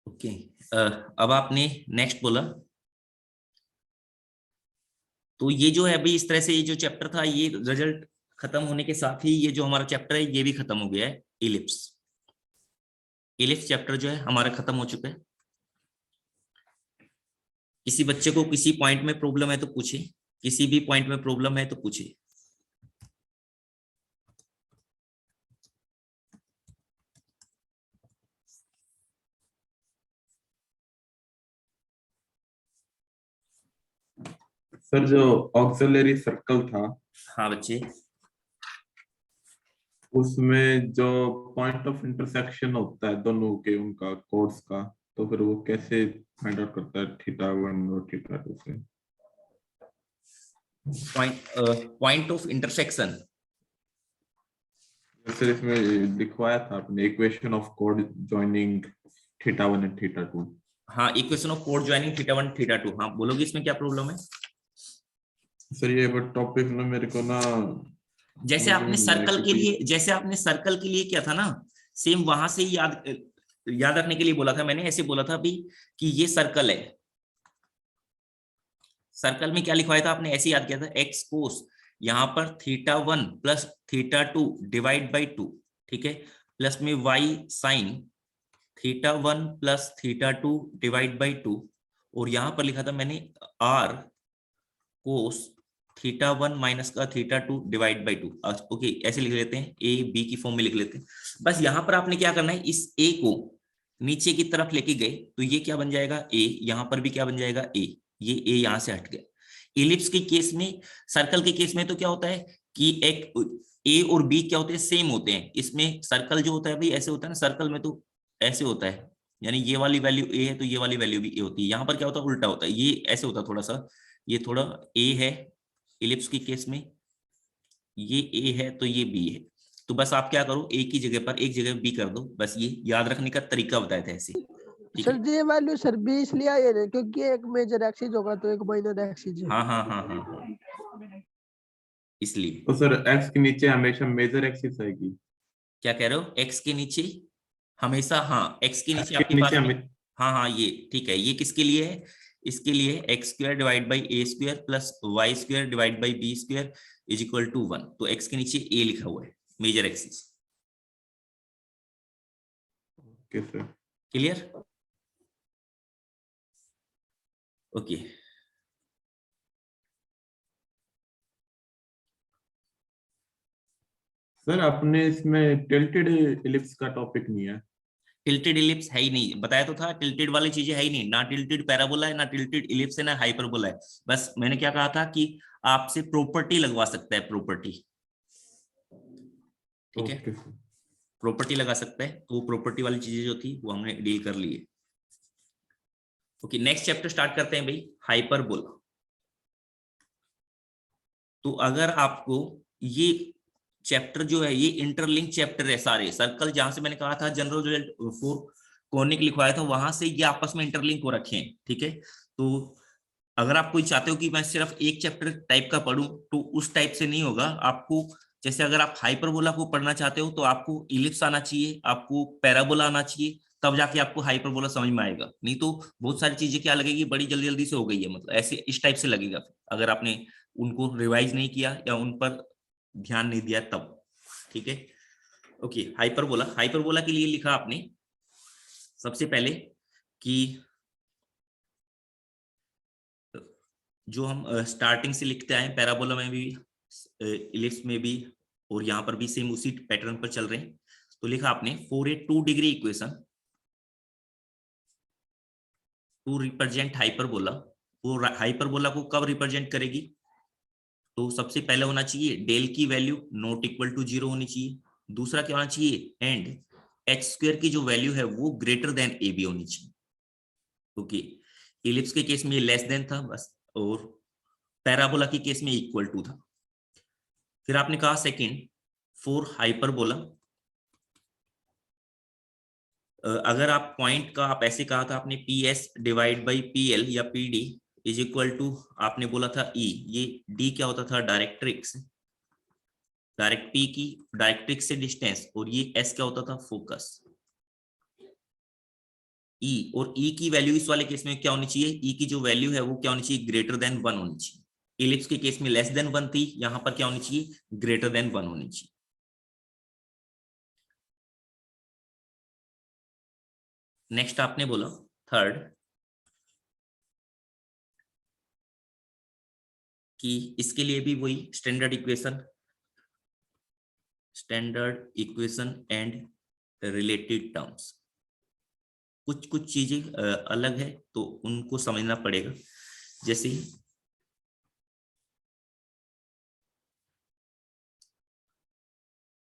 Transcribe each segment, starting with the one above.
Okay. अब आपने next बोला, तो ये जो है अभी इस तरह से ये जो चैप्टर था ये रिजल्ट खत्म होने के साथ ही ये जो हमारा चैप्टर है ये भी खत्म हो गया है। इलिप्स, इलिप्स चैप्टर जो है हमारा खत्म हो चुका है। किसी बच्चे को किसी पॉइंट में प्रॉब्लम है तो पूछे, किसी भी पॉइंट में प्रॉब्लम है तो पूछे। सर जो ऑक्सिलरी सर्कल था, हाँ बच्चे, उसमें जो पॉइंट ऑफ इंटरसेक्शन होता है दोनों के उनका कोड्स का, तो फिर वो कैसे फाइंड आउट करता है थीटा वन और थीटा टू से? Point of intersection. सर इसमें लिखवाया था आपने इक्वेशन ऑफ कोड joining theta one and theta two. हाँ, इक्वेशन ऑफ कोड joining theta one theta two. हाँ बोलोगे इसमें क्या प्रॉब्लम है? सर ये टॉपिक ना मेरे को ना जैसे समझ आपने में नहीं आया, सर्कल के क्योंकि लिए, जैसे आपने सर्कल के लिए किया था ना, सेम वहां से ही याद रखने के लिए बोला था मैंने। ऐसे बोला था अभी कि ये सर्कल है। सर्कल में क्या लिखवाया था आपने? ऐसे याद किया था, एक्स कोस यहाँ पर theta one plus theta two divide by two, ठीक है, प्लस में Y sine theta one plus theta two divide by two, और यहां पर लिखा था मैंने R cos theta one minus का theta two divide by two. Okay, ऐसे लिख लेते हैं, ए बी की फॉर्म में लिख लेते हैं। बस यहां पर आपने क्या करना है, इस ए को नीचे की तरफ लेके गए तो ये क्या बन जाएगा ए, यहां पर भी क्या बन जाएगा ए, ये ए यहां से हट गया। इलिप्स के केस में, सर्कल के केस में तो क्या होता है कि एक ए और बी क्या होते हैं, सेम होते हैं। इसमें सर्कल जो होता है भाई ऐसे होता है ना, सर्कल में तो ऐसे होता है, यानी ये वाली वैल्यू ए है तो ये वाली वैल्यू भी ए होती है। यहाँ पर क्या होता है, उल्टा होता है, ये ऐसे होता है थोड़ा सा, ये थोड़ा ए है इलिप्स की केस में, ये ए है तो ये बी है। तो बस आप क्या करो, ए की जगह पर एक जगह बी कर दो, बस ये याद रखने का तरीका बताया था ऐसे, ठीक सर है। ये वैल्यू सर 20 लिया है क्योंकि एक मेजर एक्सिस होगा तो एक माइनर एक्सिस है। हाँ हाँ हाँ हाँ, इसलिए। तो सर एक्स के नीचे हमेशा मेजर एक्सिस आएगी? क्या कह रहे हो, एक्स के नीचे हमेशा? हाँ, एक्स के नीचे एक्स के आपके पास नीचे में, हमें हाँ हाँ ये ठीक है। ये किसके लिए है? इसके लिए x square divide by A square plus Y square divide by B square is equal to one. तो एक्स के नीचे ए लिखा हुआ है, major axis. Okay sir. Clear? Okay. Sir आपने इसमें टिल्टेड इलिप्स का टॉपिक नहीं है? टिल्टेड इलिप्स है ही नहीं, बताया तो था, टिल्टेड वाली चीजें है ही नहीं, ना टिल्टेड पैराबोला है, ना टिल्टेड इलिप्स है, ना हाइपरबोला है। बस मैंने क्या कहा था कि आपसे प्रॉपर्टी लगवा सकता है, प्रॉपर्टी, ठीक है, ओके सर। प्रॉपर्टी लगा सकता है। तो वो प्रॉपर्टी वाली चीजें जो थी वो हमने डील कर ली है। ओके, नेक्स्ट चैप्टर स्टार्ट करते हैं भाई, हाइपरबोला। तो अगर आपको ये चैप्टर जो है ये इंटरलिंक चैप्टर है सारे, सर्कल जहां से मैंने कहा था जनरल रिजल्ट फॉर कॉनिक लिखवाया था वहां से ये आपस में इंटरलिंक हो रखे हैं, ठीक है। तो अगर आप कोई चाहते हो कि मैं सिर्फ एक चैप्टर टाइप का पढूं तो उस टाइप से नहीं होगा आपको। जैसे अगर आप हाइपरबोला को पढ़ना चाहते हो तो आपको इलिप्स आना चाहिए, आपको पैराबोला आना चाहिए, तब जाके आपको हाइपरबोला समझ में आएगा। नहीं तो बहुत सारी चीजें क्या लगेगी, बड़ी जल्दी जल्दी से हो गई है, मतलब ऐसे इस टाइप से लगेगा अगर आपने उनको रिवाइज नहीं किया या उन पर ध्यान नहीं दिया तब, ठीक है। ओके, हाइपरबोला, हाइपरबोला के लिए लिखा आपने सबसे पहले कि जो हम स्टार्टिंग से लिखते आए पैराबोला में भी, इलिप्स में भी, और यहाँ पर भी सेम उसी पैटर्न पर चल रहे हैं। तो लिखा आपने for a 2 degree equation two represent hyperbola. वो हाइपरबोला को कब रिप्रेजेंट करेगी? तो सबसे पहले होना चाहिए डेल की वैल्यू नॉट इक्वल टू 0 होनी चाहिए। दूसरा क्या होना चाहिए, एंड एच स्क्वायर की जो वैल्यू है वो ग्रेटर देन ए बी होनी चाहिए। ओके, इलिप्स के केस में ये लेस देन था बस, और पैराबोला के केस में इक्वल टू था। फिर आपने कहा सेकंड फॉर हाइपरबोला, अगर आप पॉइंट का आप ऐसे कहा था आपने P S divide by P L या P D is equal to, आपने बोला था ई, ये डी क्या होता था, डायरेक्ट्रिक्स, डायरेक्ट पी की डायरेक्ट्रिक्स से डिस्टेंस, और ये एस क्या होता था, फोकस। ई, और ई की वैल्यू इस वाले केस में क्या होनी चाहिए, ई की जो वैल्यू है वो क्या होनी चाहिए, ग्रेटर देन 1 होनी चाहिए। इलिप्स के केस में लेस देन 1 थी, यहां पर क्या होनी चाहिए, ग्रेटर देन 1 होनी चाहिए। नेक्स्ट आपने बोला थर्ड कि इसके लिए भी वही standard equation and related terms, कुछ कुछ चीजें अलग है तो उनको समझना पड़ेगा। जैसे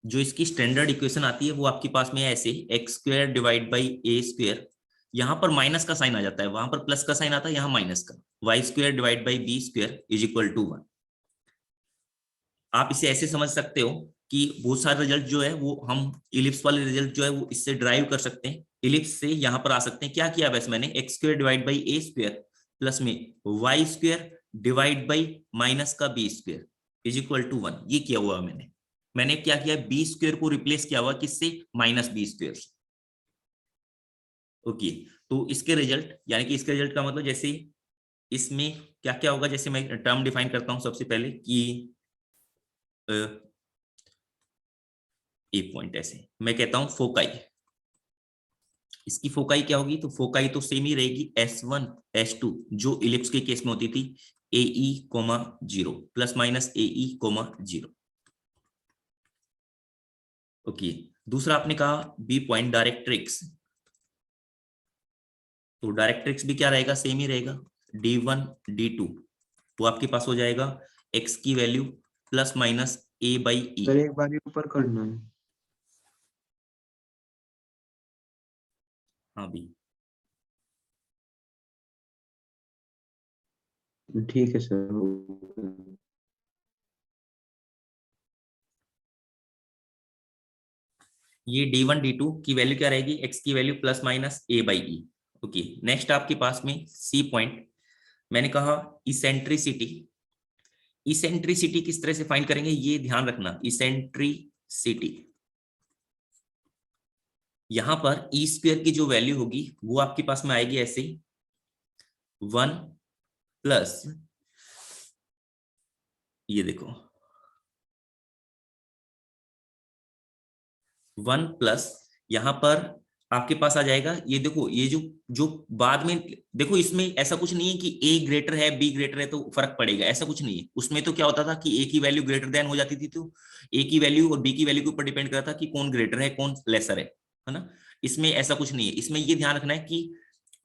जो इसकी स्टैंडर्ड इक्वेशन आती है वो आपके पास में है ऐसे, x square divide by A square, यहाँ पर माइनस का साइन आ जाता है, वहां पर प्लस का साइन आता है, यहाँ माइनस का, Y square divide by B square is equal to 1। आप इसे ऐसे समझ सकते हो कि बहुत सारे रिजल्ट जो है वो हम इलिप्स वाले रिजल्ट जो है वो इससे ड्राइव कर सकते हैं, इलिप्स से यहाँ पर आ सकते हैं। क्या किया वैसे मैंने, X square divide by A square plus में Y square divide by minus का B square is equal to 1, ये किया हुआ मैंने क्या किया, बी स्क्वायर को रिप्लेस किया हुआ किससे, माइनस बी स्क्वायर से। ओके, तो इसके रिजल्ट यानी कि इसके रिजल्ट का मतलब जैसे इसमें क्या क्या होगा, जैसे मैं टर्म डिफाइन करता हूं सबसे पहले कि ए पॉइंट, ऐसे मैं कहता हूं फोकाई, इसकी फोकाई क्या होगी, तो फोकाई तो सेम ही रहेगी S1 S2 जो इलिप्स के केस में होती थी, AE, 0 plus minus AE, 0। Okay, दूसरा आपने कहा बी पॉइंट डायरेक्ट्रिक्स, तो डायरेक्ट्रिक्स भी क्या रहेगा, सेम ही रहेगा, D1 D2, तो आपके पास हो जाएगा x की value plus minus A by E. Sir एक बार ऊपर करना है। हाँ भी, ठीक है सर। ये D1 D2 की वैल्यू क्या रहेगी, x की value plus minus A by E. Okay, next आपके पास में सी पॉइंट, मैंने कहा इसेंट्रिसिटी, इसेंट्रिसिटी किस तरह से फाइंड करेंगे ये ध्यान रखना, इसेंट्रिसिटी यहां पर ई स्क्वायर की जो वैल्यू होगी वो आपके पास में आएगी ऐसे 1 प्लस, ये देखो 1 प्लस, यहां पर आपके पास आ जाएगा, ये देखो ये जो जो बाद में देखो, इसमें ऐसा कुछ नहीं है कि ए ग्रेटर है बी ग्रेटर है तो फर्क पड़ेगा, ऐसा कुछ नहीं है। उसमें तो क्या होता था कि ए की वैल्यू ग्रेटर देन हो जाती थी, तो ए की वैल्यू और बी की वैल्यू के ऊपर डिपेंड करता था कि कौन ग्रेटर है कौन लेसर है ना। इसमें ऐसा कुछ नहीं है, इसमें ये ध्यान रखना है कि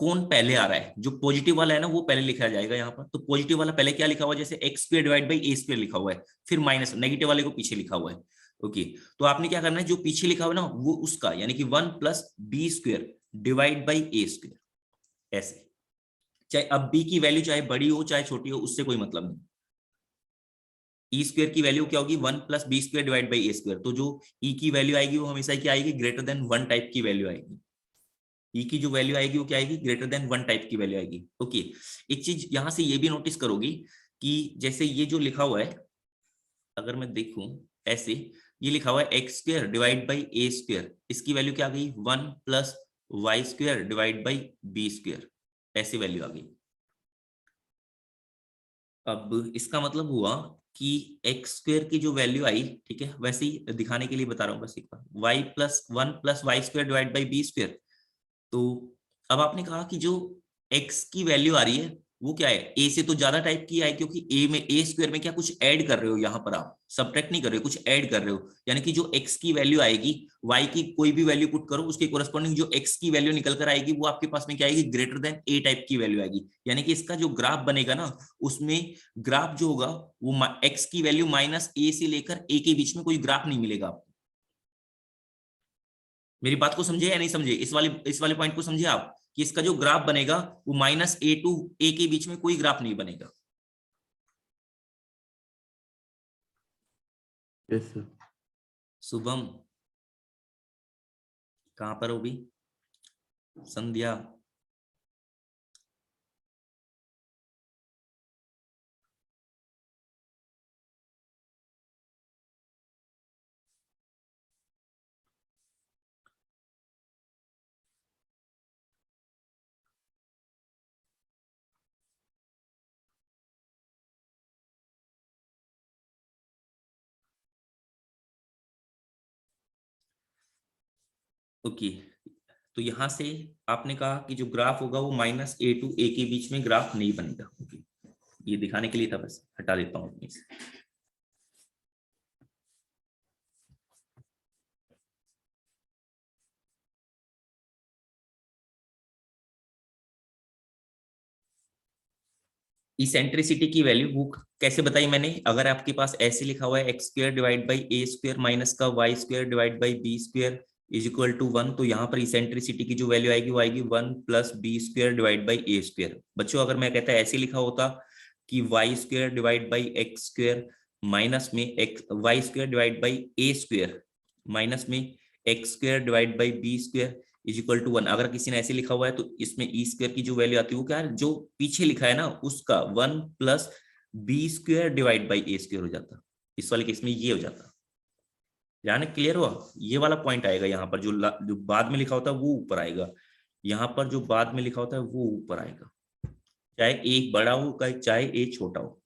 कौन पहले आ रहा है, जो पॉजिटिव वाला है ना वो पहले लिखा जाएगा यहाँ पर, तो पॉजिटिव वाला पहले क्या लिखा हुआ है, जैसे x square divide by A square लिखा हुआ है, फिर माइनस नेगेटिव वाले को पीछे लिखा हुआ है। ओके, तो आपने क्या करना है, जो पीछे लिखा हुआ है ना वो उसका यानी कि 1 plus B square divide by A square, ऐसे, चाहे अब बी की वैल्यू चाहे बड़ी हो चाहे छोटी हो उससे कोई मतलब नहीं। ई स्क्वायर की वैल्यू क्या होगी, 1 plus B square divide by A square, तो जो ई की वैल्यू आएगी वो हमेशा क्या आएगी, ग्रेटर देन 1 टाइप की वैल्यू आएगी। ई की जो वैल्यू आएगी वो क्या आएगी, ग्रेटर देन 1 टाइप की वैल्यू आएगी। ओके, एक चीज यहां से ये भी नोटिस करोगी कि जैसे ये जो लिखा हुआ है, अगर मैं देखूं ऐसे, ये लिखा हुआ है x square divide by A square, इसकी वैल्यू क्या आ गई, 1 plus Y square divide by B square, ऐसी वैल्यू आ गई। अब इसका मतलब हुआ कि एक्स स्क्वायर की जो वैल्यू आई, ठीक है, वैसे ही दिखाने के लिए बता रहा हूँ बस एक बार, Y plus 1 plus Y square divide by B square, तो अब आपने कहा कि जो x की वैल्यू आ रही है वो क्या है, a से तो ज्यादा टाइप की है, क्योंकि a में a स्क्वायर में क्या कुछ ऐड कर रहे हो, यहाँ पर आप सब्ट्रैक्ट नहीं कर रहे हो, कुछ ऐड कर रहे हो, यानी कि जो x की वैल्यू आएगी, y की कोई भी वैल्यू पुट करो उसके कोरस्पॉन्डिंग जो x की वैल्यू निकल कर आएगी वो आपके पास में क्या आएगी, ग्रेटर देन a टाइप की वैल्यू आएगी। यानी कि इसका जो ग्राफ बनेगा ना उसमें ग्राफ जो होगा वो x की वैल्यू माइनस a से लेकर a के बीच में कोई ग्राफ नहीं मिलेगा आपको। मेरी बात को समझे या नहीं समझे, इस वाले पॉइंट को समझे आप, कि इसका जो ग्राफ बनेगा वो माइनस ए टू ए के बीच में कोई ग्राफ नहीं बनेगा। Yes sir. शुभम कहां पर हो भी, संध्या, ओके, तो यहाँ से आपने कहा कि जो ग्राफ होगा वो -a to a के बीच में ग्राफ नहीं बनेगा। ओके, ये दिखाने के लिए था, बस हटा देता हूँ अपनी से। इसेंट्रिसिटी की वैल्यू वो कैसे बताई मैंने? अगर आपके पास ऐसे लिखा हुआ है x² divide by a² minus का y² divide by b² is equal to 1, तो यहाँ पर इसेंट्रिसिटी की जो वैल्यू आएगी वो आएगी 1 plus b² divide by a²। बच्चों अगर मैं कहता ऐसे लिखा होता कि y² divide by x² minus में y² divide by a² minus में x² divide by b² is equal to 1, अगर किसी ने ऐसे लिखा हुआ है तो इसमें e² की जो वैल्यू आती है वो क्या है, जो पीछे लिखा है ना उसका 1 plus b² divide by a² हो जाता। इस वाले केस में ये हो जाता। यानी क्लियर हुआ? ये वाला पॉइंट आएगा यहाँ पर, जो बाद में लिखा होता है वो ऊपर आएगा, यहाँ पर जो बाद में लिखा होता है वो ऊपर आएगा, चाहे एक बड़ा हो चाहे एक छोटा हो।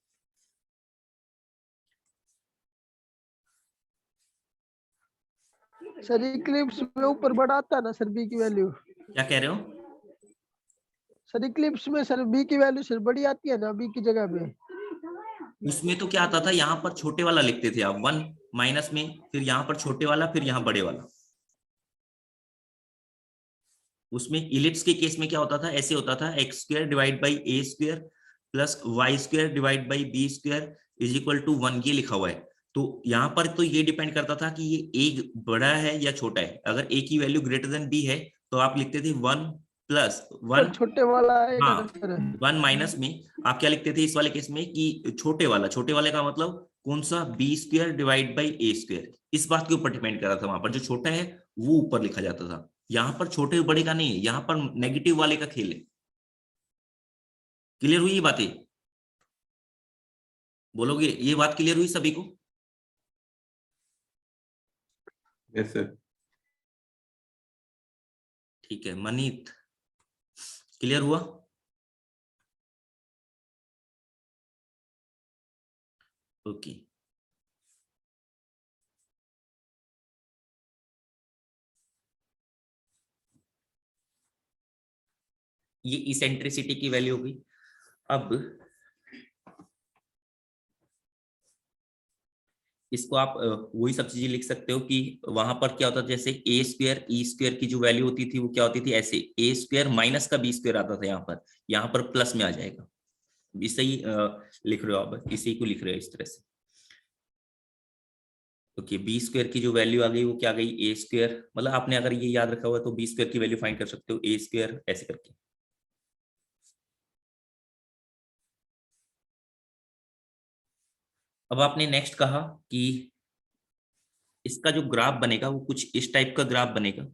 सर इक्लिप्स में ऊपर बड़ा आता है ना सर बी की वैल्यू? क्या कह रहे हो? सर इक्लिप्स में सर बी की वैल्यू सर बड़ी आती है ना बी की जगह पे? उसमें तो क्या आता था, यहाँ पर छोटे वाला लिखते थे आप 1 माइनस में, फिर यहाँ पर छोटे वाला, फिर यहाँ बड़े वाला। उसमें इलिप्स के केस में क्या होता था, ऐसे होता था x² divide by a² plus y² divide by b² is equal to 1, ये लिखा हुआ है। तो यहाँ पर तो ये डिपेंड करता था कि ये a बड़ा है या छोटा है। अगर a की वैल्यू ग्रेटर देन b है तो आप लिखते थे 1 प्लस 1, छोटे वाला आएगा हाँ ना सर? 1 माइनस में आप क्या लिखते थे इस वाले केस में कि छोटे वाले का मतलब कौन सा, b² डिवाइड बाई a²। इस बात के ऊपर डिपेंड कर रहा था, वहां पर जो छोटा है वो ऊपर लिखा जाता था, यहाँ पर छोटे बड़े का नहीं है, यहाँ पर नेगेटिव वाले का खेल है। क्लियर हुई ये बातें? बोलोगे ये बात क्लियर हुई सभी को? Yes sir. ठीक है मनीत, क्लियर हुआ? ओके, ये इसेंट्रिसिटी की वैल्यू होगी। अब इसको आप वही सब चीजें लिख सकते हो कि वहां पर क्या होता था, जैसे a² e² की जो वैल्यू होती थी वो क्या होती थी, ऐसे a² माइनस का b² आता था, यहाँ पर प्लस में आ जाएगा। इसे ही लिख रहे हो आप, इसी को लिख रहे हो इस तरह से। ओके, b² की जो वैल्यू आ गई वो क्या आ गई, a², मतलब आपने अगर ये याद रखा हुआ है तो b² की वैल्यू फाइंड कर सकते हो, a² ऐसे करके। अब आपने नेक्स्ट कहा कि इसका जो ग्राफ बनेगा वो कुछ इस टाइप का ग्राफ बनेगा।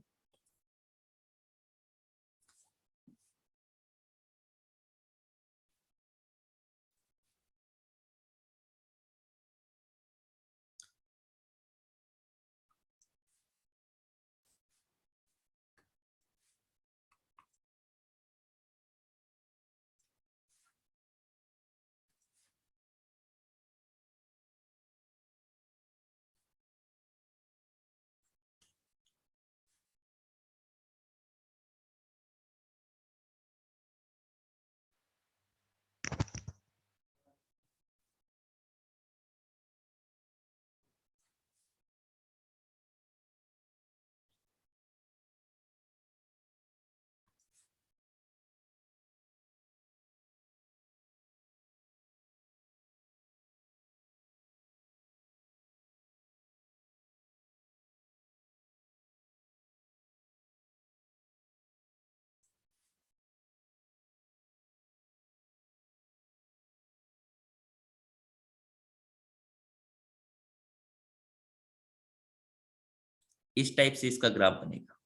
इस टाइप से इसका ग्राफ बनेगा।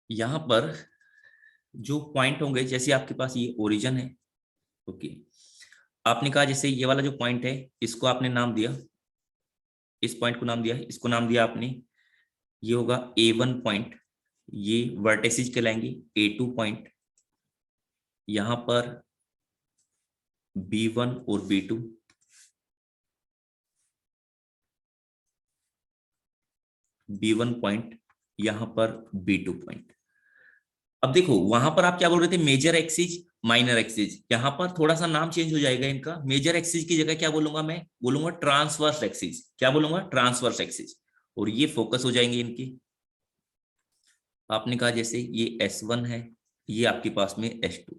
यहां पर जो पॉइंट होंगे, जैसे आपके पास ये ओरिजिन है, ओके, आपने कहा जैसे ये वाला जो पॉइंट है इसको आपने नाम दिया, इस पॉइंट को नाम दिया, इसको नाम दिया आपने, ये होगा A1 पॉइंट, ये वर्टेसिस कहलाएंगे, A2 पॉइंट, यहाँ पर B1 और B2, B1 पॉइंट, यहां पर B2 पॉइंट। अब देखो वहां पर आप क्या बोल रहे थे, मेजर एक्सिस माइनर एक्सिस, यहां पर थोड़ा सा नाम चेंज हो जाएगा इनका। मेजर एक्सिस की जगह क्या बोलूंगा मैं, बोलूंगा ट्रांसवर्स एक्सिस। क्या बोलूंगा, ट्रांसवर्स एक्सिस। और ये फोकस हो जाएंगे इनकी। आपने कहा जैसे ये S1 है, ये आपके पास में S2,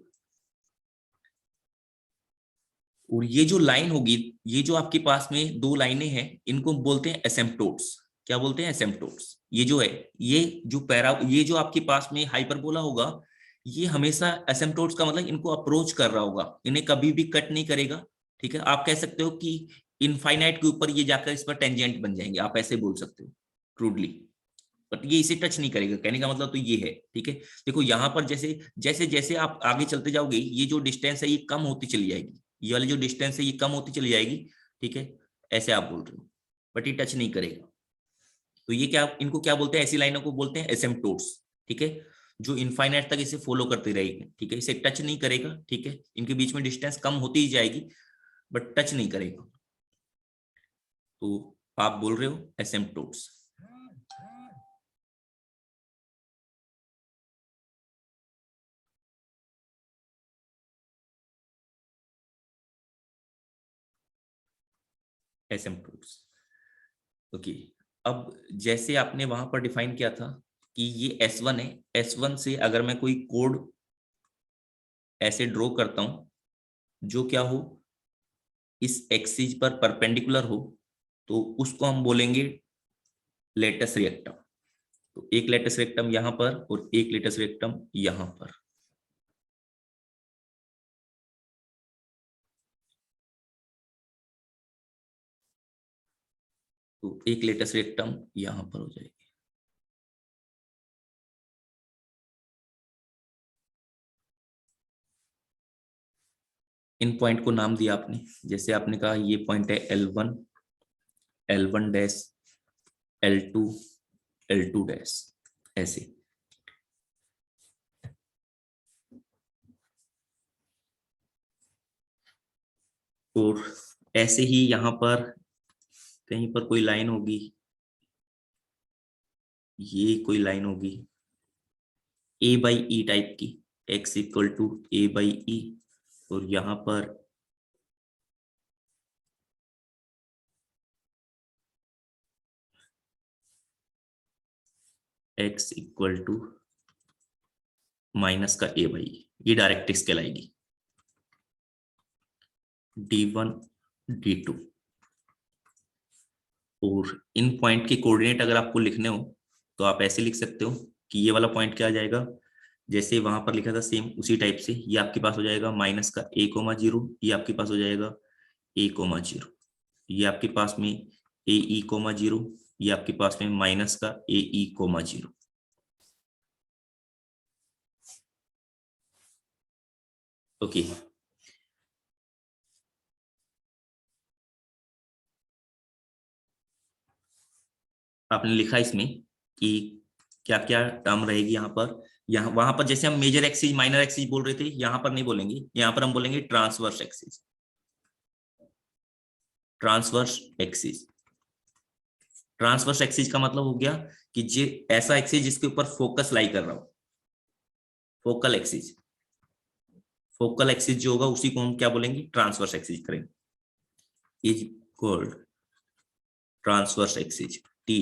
और ये जो लाइन होगी, ये जो आपके पास में दो लाइनें हैं, इनको बोलते हैं एसिम्पटोट्स। क्या बोलते हैं, एसिम्पटोट्स। ये जो है, ये जो आपके पास में हाइपरबोला होगा, ये हमेशा एसिम्पटोट्स का मतलब इनको अप्रोच कर रहा होगा, इन्हें कभी भी कट नहीं करेगा। ठीक है, आप कह सकते हो कि इनफाइनाइट के ऊपर ये जाकर इस पर टेंजेंट बन जाएंगे, आप ऐसे बोल सकते हो क्रूडली। बट ये इसे टच नहीं करेगा, कहने का मतलब तो ये है। ठीक है, देखो यहाँ पर जैसे जैसे जैसे आप आगे चलते जाओगे, ये जो डिस्टेंस है ये कम होती चली जाएगी, ये वाली जो डिस्टेंस है ये कम होती चली जाएगी। ठीक है, ऐसे आप बोल रहे हो, बट ये टच नहीं करेगा। तो ये क्या, इनको क्या बोलते हैं, ऐसी लाइनों को बोलते हैं एसिम्पटोट्स। ठीक है, जो इनफाइनाइट तक इसे फॉलो करती रहेगी। ठीक है, इसे टच नहीं करेगा। ठीक है, इनके बीच में डिस्टेंस कम होती ही जाएगी, बट टच नहीं करेगा। तो आप बोल रहे हो एसिम्पटोट्स। एसिम्पटोट्स। ओके, अब जैसे आपने वहां पर डिफाइन किया था कि ये S1 है, S1 से अगर मैं कोई कोड ऐसे ड्रॉ करता हूं जो क्या हो, इस एक्सिस पर परपेंडिकुलर हो, तो उसको हम बोलेंगे लेटस रेक्टम। तो एक लेटस रेक्टम यहां पर और एक लेटस रेक्टम यहां पर। तो एक लेटस रेक्टम यहां पर हो जाएगी। इन पॉइंट को नाम दिया आपने, जैसे आपने कहा ये पॉइंट है L1, L1 dash, L2, L2 dash, ऐसे। और ऐसे ही यहां पर कहीं पर कोई लाइन होगी, ये कोई लाइन होगी A/E टाइप की, x इक्वल टू A/E, और यहां पर x इक्वल टू माइनस का A/E, ये डायरेक्ट्रिक्स कहलाएगी। D1, D2। और इन पॉइंट के कोऑर्डिनेट अगर आपको लिखने हो तो आप ऐसे लिख सकते हो कि ये वाला पॉइंट क्या आ जाएगा, जैसे वहां पर लिखा था सेम उसी टाइप से, ये आपके पास हो जाएगा माइनस का A,0, ये आपके पास हो जाएगा A,0, ये आपके पास में AE,0, ये आपके पास में माइनस का AE,0। ओके, आपने लिखा इसमें कि क्या क्या टर्म रहेगी यहाँ पर। यहाँ वहां पर जैसे हम मेजर एक्सिस माइनर एक्सिस बोल रहे थे, यहाँ पर नहीं बोलेंगे, यहाँ पर हम बोलेंगे transverse axis. Transverse axis, transverse axis का मतलब हो गया कि जे ऐसा एक्सिस जिसके ऊपर फोकस लाई कर रहा हो, फोकल एक्सिस। फोकल एक्सिस जो होगा उसी को हम क्या बोलेंगे, ट्रांसवर्स एक्सिस करेंगे। Is called transverse axis T,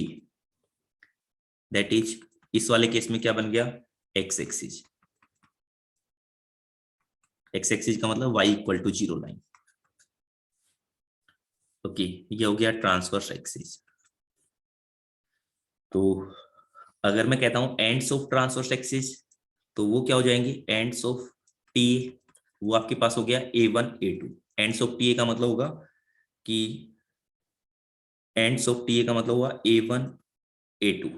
that is, इस वाले केस में क्या बन गया, एक्स एक्सिस। एक्स एक्सिस का मतलब y equal to 0 line. Okay, ये हो गया ट्रांसवर्स एक्सिस। तो अगर मैं कहता हूं एंड्स ऑफ ट्रांसवर्स एक्सिस, तो वो क्या हो जाएंगे, एंड्स ऑफ टी, वो आपके पास हो गया A1, A2। Ends of T का मतलब होगा कि एंड्स ऑफ टी का मतलब हुआ A1, A2।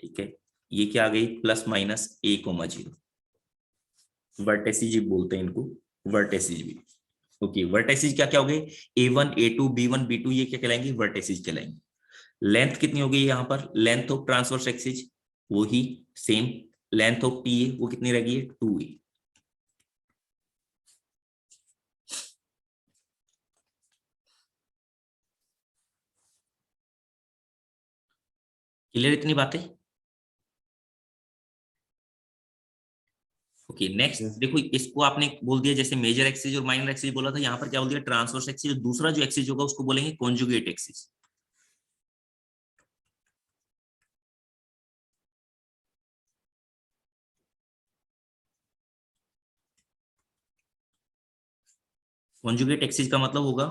ठीक है, ये क्या आ गई, प्लस माइनस A,0। वर्टेसिज बोलते हैं इनको, वर्टेसिज भी। ओके, वर्टेसिज क्या क्या हो गए, A1, A2, B1, B2, ये क्या कहलाएंगे, वर्टेसिज कहलाएंगे। लेंथ कितनी हो गई यहाँ पर, लेंथ ऑफ ट्रांसवर्स एक्सिस वो ही सेम, लेंथ ऑफ टी वो कितनी रहेगी, 2a। क्लियर इतनी बातें? Okay next Yes. देखो, इसको आपने बोल दिया जैसे मेजर एक्सिस और माइनर एक्सिस बोला था, यहाँ पर क्या बोल दिया, ट्रांसवर्स एक्सिस। दूसरा जो एक्सिस होगा उसको बोलेंगे कॉन्जुगेट एक्सिस। कॉन्जुगेट एक्सिस का मतलब होगा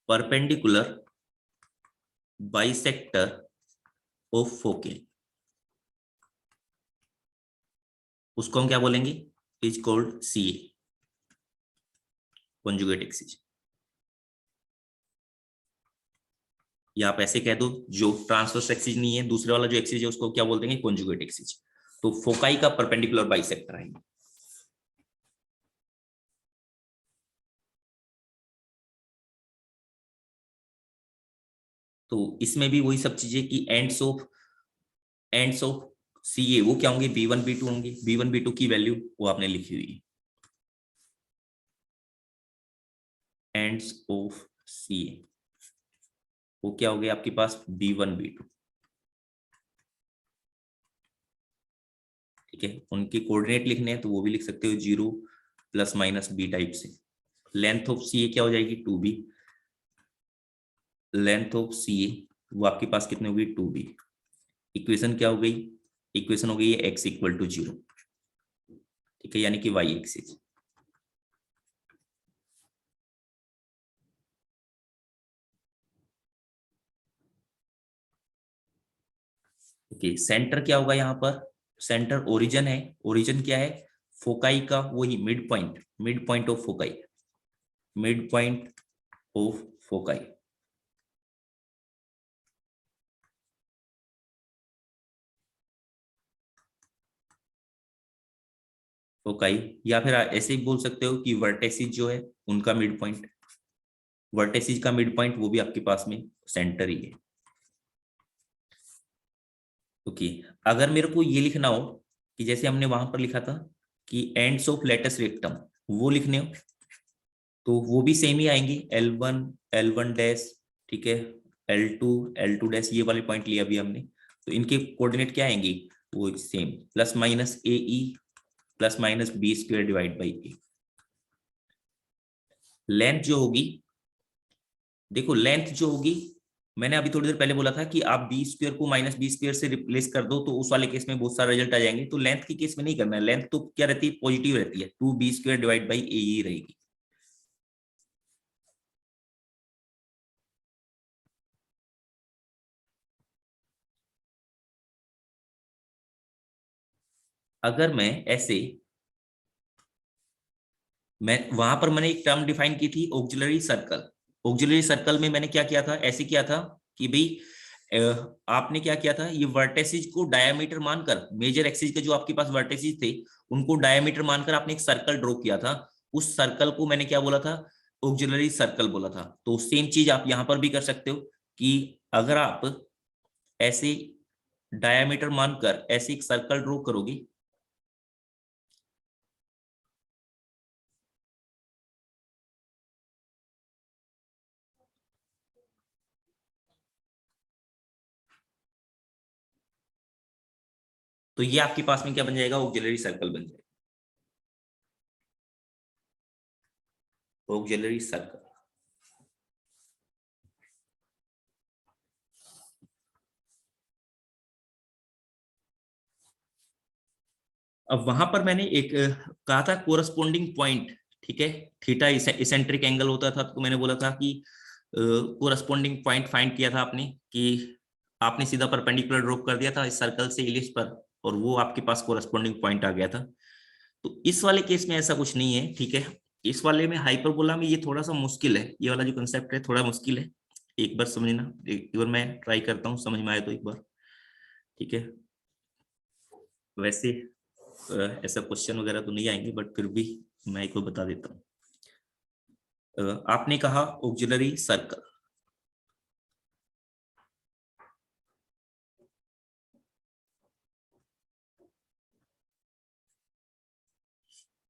परपेंडिकुलर बाइसेक्टर ऑफ फोकी, उसको हम क्या बोलेंगे, is called C conjugate axis. या आप ऐसे कह दो, जो ट्रांसवर्स एक्सिस नहीं है, दूसरे वाला जो एक्सिस है उसको क्या बोल देंगे, कॉन्जुगेट एक्सिस। तो फोकाई का परपेंडिकुलर बाइसेक्टर आएंगे। तो इसमें भी वही सब चीजें कि एंड्स ऑफ सी ए वो क्या होंगे, B1 B2 होंगे। B1 B2 की वैल्यू वो आपने लिखी हुई है, एंड्स ऑफ सी ए वो क्या हो गया आपके पास, B1 B2। ठीक है, उनके कोऑर्डिनेट लिखने हैं तो वो भी लिख सकते हो 0 ± B टाइप से। लेंथ ऑफ सी ए क्या हो जाएगी, 2B। लेंथ ऑफ सी ए वो आपके पास कितनी होगी, 2B। इक्वेशन क्या हो गई, इक्वेशन हो गई है x = 0। ठीक है, यानी कि y एक्सिस। ओके, सेंटर क्या होगा यहाँ पर, सेंटर ओरिजिन है। ओरिजिन क्या है, फोकाई का वही mid point of foci, mid point of foci. Foci, या फिर ऐसे ही बोल सकते हो कि वर्टेसिस जो है उनका मिड पॉइंट, वर्टेसिस का मिड पॉइंट वो भी आपके पास में सेंटर ही है। ओके, अगर मेरे को ये लिखना हो कि जैसे हमने वहां पर लिखा था कि एंड्स ऑफ लेटस रेक्टम वो लिखने हो, तो वो भी सेम ही आएंगे, L1 L1 डैश, ठीक है, L2 L2 डैश, ये वाले पॉइंट लिया अभी हमने। तो इनके कोऑर्डिनेट क्या आएंगे, वो same ± AE ± B² / A। Length जो होगी, देखो लेंथ जो होगी, मैंने अभी थोड़ी देर पहले बोला था कि आप B² को -B² से रिप्लेस कर दो तो उस वाले केस में बहुत सारे रिजल्ट आ जाएंगे। तो लेंथ के केस में नहीं करना है, लेंथ तो क्या रहती है, पॉजिटिव रहती है, 2B² / AE रहेगी। अगर मैं ऐसे, मैं वहां पर मैंने एक टर्म डिफाइन की थी, ऑक्सिलरी सर्कल। ऑक्सिलरी सर्कल में मैंने क्या किया था, ऐसे किया था कि भाई आपने क्या किया था, ये वर्टेसिस को डायमीटर मानकर, मेजर एक्सिस के जो आपके पास वर्टेसिस थे उनको डायमीटर मानकर आपने एक सर्कल ड्रॉ किया था। उस सर्कल को मैंने क्या बोला था, ऑक्सिलरी सर्कल बोला था। तो सेम चीज आप यहां पर भी कर सकते हो कि अगर आप ऐसे डायमीटर मानकर ऐसे एक सर्कल ड्रॉ करोगे, तो ये आपके पास में क्या बन जाएगा, ऑक्सिलरी सर्कल बन जाएगा, ऑक्सिलरी सर्कल। अब वहां पर मैंने एक कहा था कोरस्पोंडिंग पॉइंट, ठीक है, थीटा इसेंट्रिक एंगल होता था, तो मैंने बोला था कि कोरस्पोंडिंग पॉइंट फाइंड किया था आपने, कि आपने सीधा परपेंडिकुलर ड्रॉ कर दिया था इस सर्कल से इलिप्स पर, और वो आपके पास कोरस्पोंडिंग पॉइंट आ गया था। तो इस वाले केस में ऐसा कुछ नहीं है, ठीक है। इस वाले में हाइपरबोला में ये थोड़ा सा मुश्किल है, ये वाला जो कंसेप्ट है थोड़ा मुश्किल है, एक बार समझना, एक बार मैं ट्राई करता हूँ, समझ में आए तो एक बार, ठीक है। वैसे ऐसा क्वेश्चन वगैरह तो नहीं आएंगे, बट फिर भी मैं एक बार बता देता हूँ। आपने कहा ऑक्सिलरी सर्कल,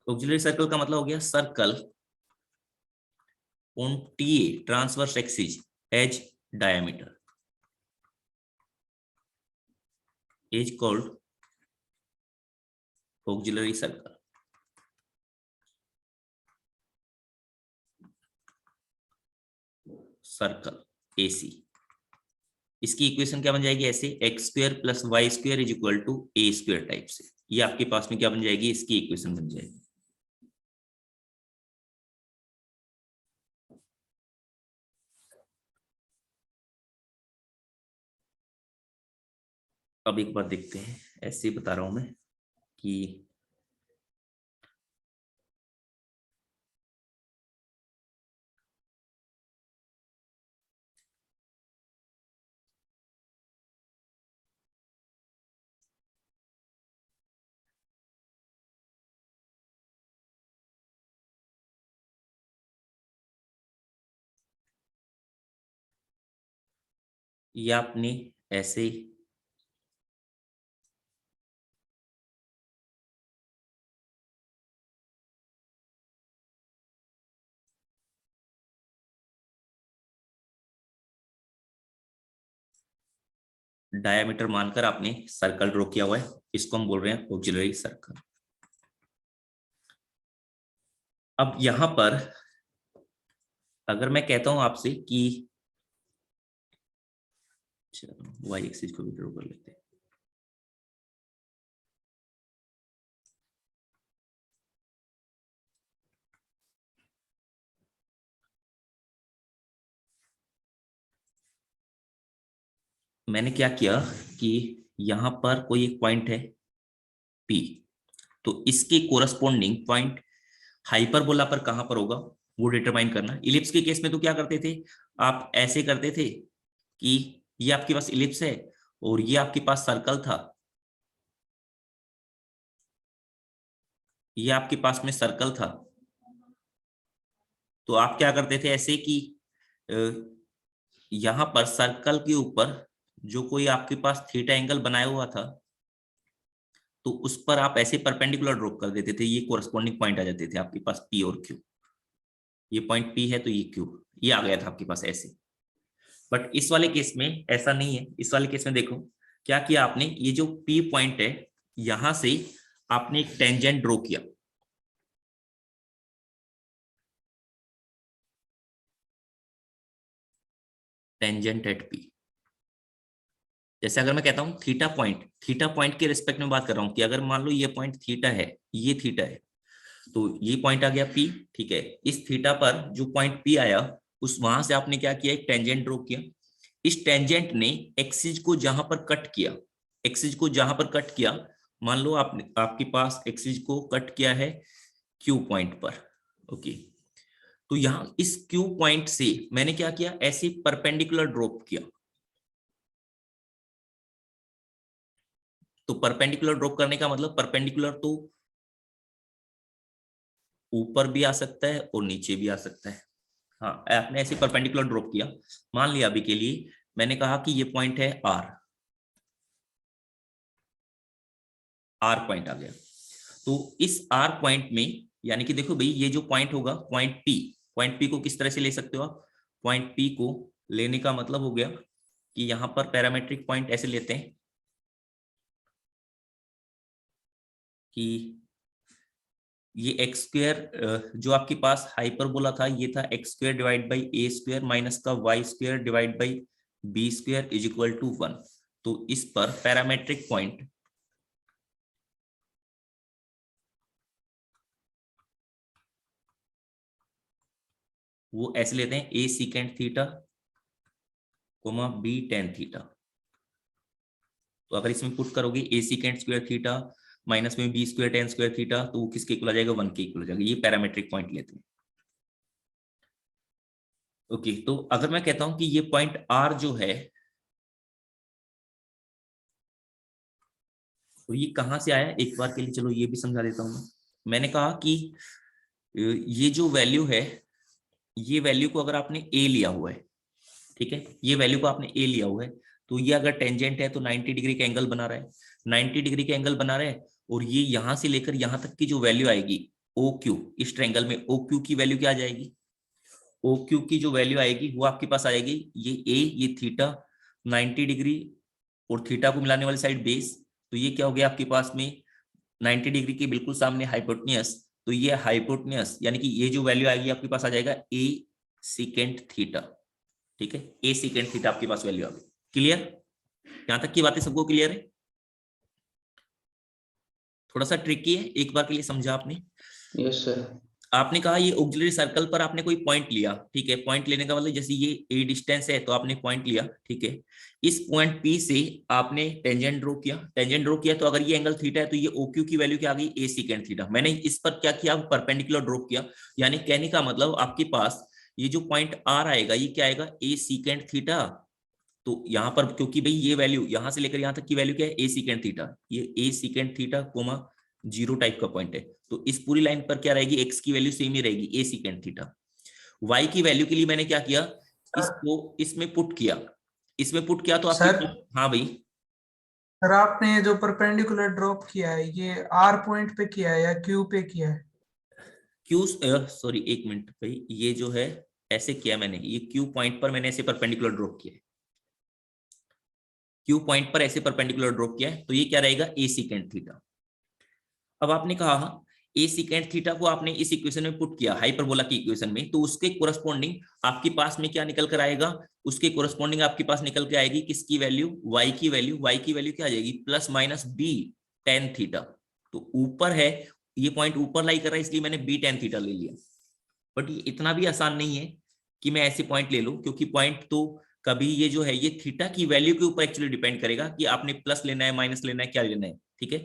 ऑक्सिलरी सर्कल का मतलब हो गया circle on TA transverse axis as diameter. is called auxiliary circle. Circle AC, इसकी इक्वेशन क्या बन जाएगी ऐसे, x square plus Y square is equal to a square type से। ये आपके पास में क्या बन जाएगी, इसकी इक्वेशन बन जाएगी। अब एक बार देखते हैं, ऐसे ही बता रहा हूं मैं कि ये आपने ऐसे डायमीटर मानकर आपने सर्कल ड्रॉ किया हुआ है, इसको हम बोल रहे हैं ऑक्सिलरी सर्कल। अब यहां पर अगर मैं कहता हूं आपसे कि वाई एक्सिस को भी ड्रॉ कर लेते हैं, मैंने क्या किया कि यहां पर कोई एक पॉइंट है P, तो इसके कोरस्पोंडिंग पॉइंट हाइपरबोला पर कहां पर होगा वो डिटरमाइन करना। इलिप्स के केस में तो क्या करते थे, आप ऐसे करते थे कि ये आपके पास इलिप्स है और ये आपके पास सर्कल था, ये आपके पास में सर्कल था, तो आप क्या करते थे ऐसे कि यहां पर सर्कल के ऊपर जो कोई आपके पास थीटा एंगल बनाया हुआ था, तो उस पर आप ऐसे परपेंडिकुलर ड्रॉप कर देते थे, ये कोरस्पोंडिंग पॉइंट आ जाते थे आपके पास P और Q। ये पॉइंट P है तो ये Q, ये आ गया था आपके पास ऐसे। बट इस वाले केस में ऐसा नहीं है। इस वाले केस में देखो क्या किया आपने, ये जो P पॉइंट है यहां से आपने एक टेंजेंट ड्रॉ किया, टेंजेंट एट P। जैसे अगर मैं कहता हूं थीटा पॉइंट के रिस्पेक्ट में बात कर रहा हूं कि अगर मान लो ये पॉइंट थीटा है, ये थीटा है, तो ये पॉइंट आ गया P, ठीक है। इस थीटा पर जो पॉइंट P आया, उस वहां से आपने क्या किया, एक टेंजेंट ड्रॉ किया। इस टेंजेंट ने एक्सिस को जहां पर कट किया, एक्सिस को जहां पर कट किया, मान लो आपने आपके पास एक्सिस को कट किया है Q पॉइंट पर, ओके। तो यहां इस Q पॉइंट से मैंने क्या किया, ऐसे परपेंडिकुलर ड्रॉप किया। तो परपेंडिकुलर ड्रॉप करने का मतलब परपेंडिकुलर तो ऊपर भी आ सकता है और नीचे भी आ सकता है। हाँ, आपने ऐसे परपेंडिकुलर ड्रॉप किया। मान लिया अभी के लिए मैंने कहा कि ये पॉइंट है R पॉइंट आ गया। तो इस R पॉइंट में यानी कि देखो भाई, ये जो पॉइंट होगा पॉइंट P को किस तरह से ले सकते हो आप, पॉइंट P को लेने का मतलब हो गया कि यहां पर पैरामेट्रिक पॉइंट ऐसे लेते हैं कि ये एक्स स्क्वायर जो आपके पास हाइपरबोला था, ये था X square divide by A square minus का Y square divide by B square is equal to 1। तो इस पर पैरामेट्रिक पॉइंट वो ऐसे लेते हैं, A secant theta comma B tan theta. तो अगर इसमें पुट करोगे A secant square theta minus में B square tan square theta, तो वो किसके इक्वल आ जाएगा, 1 के इक्वल आ जाएगा। ये पैरामेट्रिक पॉइंट लेते हैं, ओके। तो अगर मैं कहता हूं कि ये पॉइंट R जो है, तो ये कहां से आया, एक बार के लिए चलो ये भी समझा देता हूं। मैंने कहा कि ये जो वैल्यू है, ये वैल्यू को अगर आपने A लिया हुआ है, ठीक है, ये वैल्यू को आपने A लिया हुआ है, तो ये अगर टेंजेंट है तो 90 डिग्री का एंगल बना रहा है, 90 डिग्री का एंगल बना रहा है। और ये यहां से लेकर यहां तक की जो वैल्यू आएगी OQ, इस ट्रायंगल में OQ की वैल्यू क्या आ जाएगी, OQ की जो वैल्यू आएगी वो आपके पास आएगी, ये A ये थीटा 90 डिग्री और थीटा को मिलाने वाली साइड बेस, तो ये क्या हो गया आपके पास में 90 डिग्री के बिल्कुल सामने हाइपोटेन्यूस, तो ये हाइपोटेन्यूस यानी कि ये जो वैल्यू आएगी आपके पास आ जाएगा ए सीकेंट थीटा। ठीक है, ए सीकेंट थीटा आपके पास वैल्यू आ गई। क्लियर? यहां तक की बातें सबको क्लियर है? थोड़ा सा ट्रिकी है, एक बार के लिए समझा आपने। Yes sir. आपने कहा ये ऑक्सिलरी सर्कल पर आपने कोई पॉइंट लिया, ठीक है, पॉइंट लेने का मतलब जैसे ये ए डिस्टेंस है तो आपने पॉइंट लिया, ठीक है, इस पॉइंट पी से आपने टेंजेंट ड्रॉ किया, टेंजेंट ड्रॉ किया तो अगर ये एंगल थीटा है तो ये ओक्यू की वैल्यू क्या आ गई, ए सीकेंट थीटा। मैंने इस पर क्या किया, परपेंडिकुलर ड्रॉ किया, यानी कहने का मतलब आपके पास ये जो पॉइंट आर आएगा ये क्या आएगा, ए सीकेंट थीटा। तो यहाँ पर क्योंकि भाई ये वैल्यू यहां से लेकर यहां तक की वैल्यू क्या है, ए सीकेंट थीटा, ये A secant theta comma zero type का पॉइंट है, तो इस पूरी लाइन पर क्या रहेगी, एक्स की वैल्यू सेम ही रहेगी, ए सीकेंट थीटा। वाई की वैल्यू के लिए मैंने क्या किया, इसको इसमें पुट किया, इसमें पुट किया तो आपके सर? हाँ भाई सर आपने ये जो परपेंडिकुलर ड्रॉप किया है ये आर पॉइंट पे किया है या क्यू पे किया है? क्यू, सॉरी एक मिनट भाई, ये जो है ऐसे किया मैंने, ये क्यू पॉइंट पर मैंने ऐसे परपेंडिकुलर ड्रॉप किया है, क्यू पॉइंट पर ऐसे परपेंडिकुलर ड्रॉप किया है, तो ये क्या रहेगा, ए सीकेंट थीटा। अब आपने कहा ए सीकेंट थीटा को आपने इस इक्वेशन में पुट किया, हाइपरबोला की इक्वेशन में, तो उसके कोरस्पॉन्डिंग आपके पास में क्या निकल कर आएगा, उसके कोरस्पॉन्डिंग आपके पास निकल के आएगी किसकी वैल्यू, वाई की वैल्यू, वाई की वैल्यू क्या आ जाएगी, plus minus b tan theta. तो ऊपर है, ये पॉइंट ऊपर लाई कर रहा है इसलिए मैंने बी टेन थीटा ले लिया, बट ये इतना भी आसान नहीं है कि मैं ऐसे पॉइंट ले लूं, क्योंकि पॉइंट तो कभी ये जो है ये थीटा की वैल्यू के ऊपर एक्चुअली डिपेंड करेगा कि आपने प्लस लेना है माइनस लेना है क्या लेना है, ठीक है।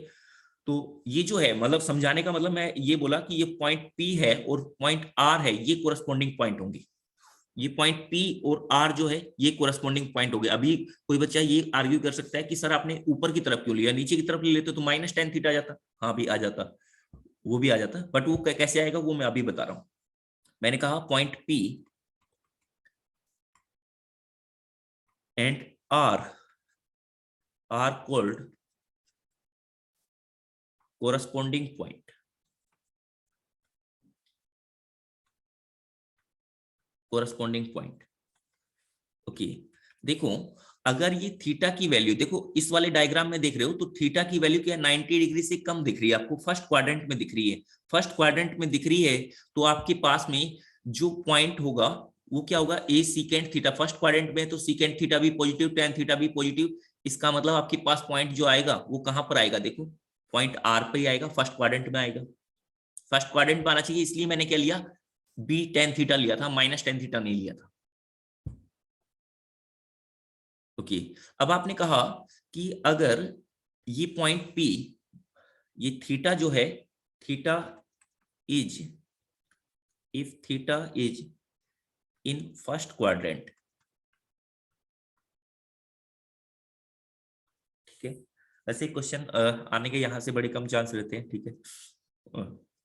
तो ये जो है मतलब समझाने का मतलब मैं ये बोला कि ये पॉइंट पी है और पॉइंट आर है, ये कोरस्पॉन्डिंग पॉइंट होंगे, ये पॉइंट पी और आर जो है ये कोरस्पॉन्डिंग पॉइंट हो गए। अभी कोई बच्चा ये आर्ग्यू कर सकता है कि सर आपने ऊपर की तरफ क्यों लिया, नीचे की तरफ ले लेते तो माइनस टेन थीटा आ जाता, हाँ भी आ जाता, वो भी आ जाता, बट वो कैसे आएगा वो मैं अभी बता रहा हूं। मैंने कहा point P and R are called corresponding point, corresponding point. Okay, देखो अगर ये थीटा की वैल्यू, देखो इस वाले डायग्राम में देख रहे हो तो थीटा की वैल्यू क्या 90 डिग्री से कम दिख रही है आपको, फर्स्ट क्वाड्रेंट में दिख रही है, फर्स्ट क्वाड्रेंट में दिख रही है, तो आपके पास में जो पॉइंट होगा वो क्या होगा, ए सीकेंट थीटा। फर्स्ट क्वाड्रेंट में तो सीकेंट थीटा भी पॉजिटिव, टेन थीटा भी पॉजिटिव, इसका मतलब आपके पास पॉइंट जो आएगा वो कहां पर आएगा, देखो पॉइंट आर पे ही आएगा, फर्स्ट क्वाड्रेंट में आएगा, फर्स्ट क्वाड्रेंट में आना चाहिए, इसलिए मैंने क्या लिया, बी टेन थीटा लिया था, माइनस टेन थीटा नहीं लिया था। ओके, अब आपने कहा कि अगर ये पॉइंट पी, ये थीटा जो है, theta is, if theta is in first quadrant, ठीक है, ऐसे क्वेश्चन आने के यहां से बड़े कम चांस रहते हैं, ठीक है,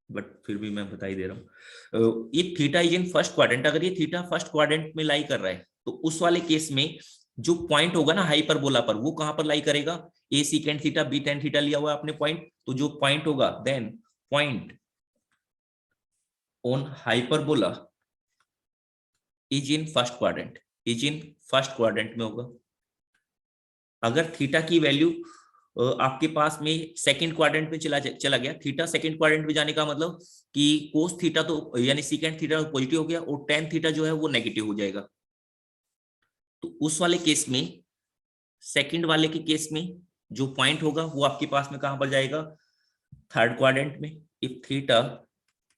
बट फिर भी मैं बता ही दे रहा हूँ, if theta is in first quadrant, अगर ये थीटा फर्स्ट क्वाड्रेंट में लाई कर रहा है तो उस वाले केस में जो पॉइंट होगा ना हाइपरबोला पर, वो कहां पर लाई करेगा, A secant theta B tan theta लिया हुआ आपने पॉइंट, तो जो पॉइंट होगा then point on hyperbola is in first quadrant, is in first quadrant में होगा। अगर थीटा की वैल्यू आपके पास में सेकंड क्वाड्रेंट में चला गया, थीटा सेकंड क्वाड्रेंट में जाने का मतलब कि कोस थीटा तो यानी सीकेंट थीटा पॉजिटिव हो गया और टेन थीटा जो है वो नेगेटिव हो जाएगा, तो उस वाले केस में, सेकंड वाले के केस में जो पॉइंट होगा वो आपके पास में कहां पर जाएगा, थर्ड क्वाड्रेंट में। If theta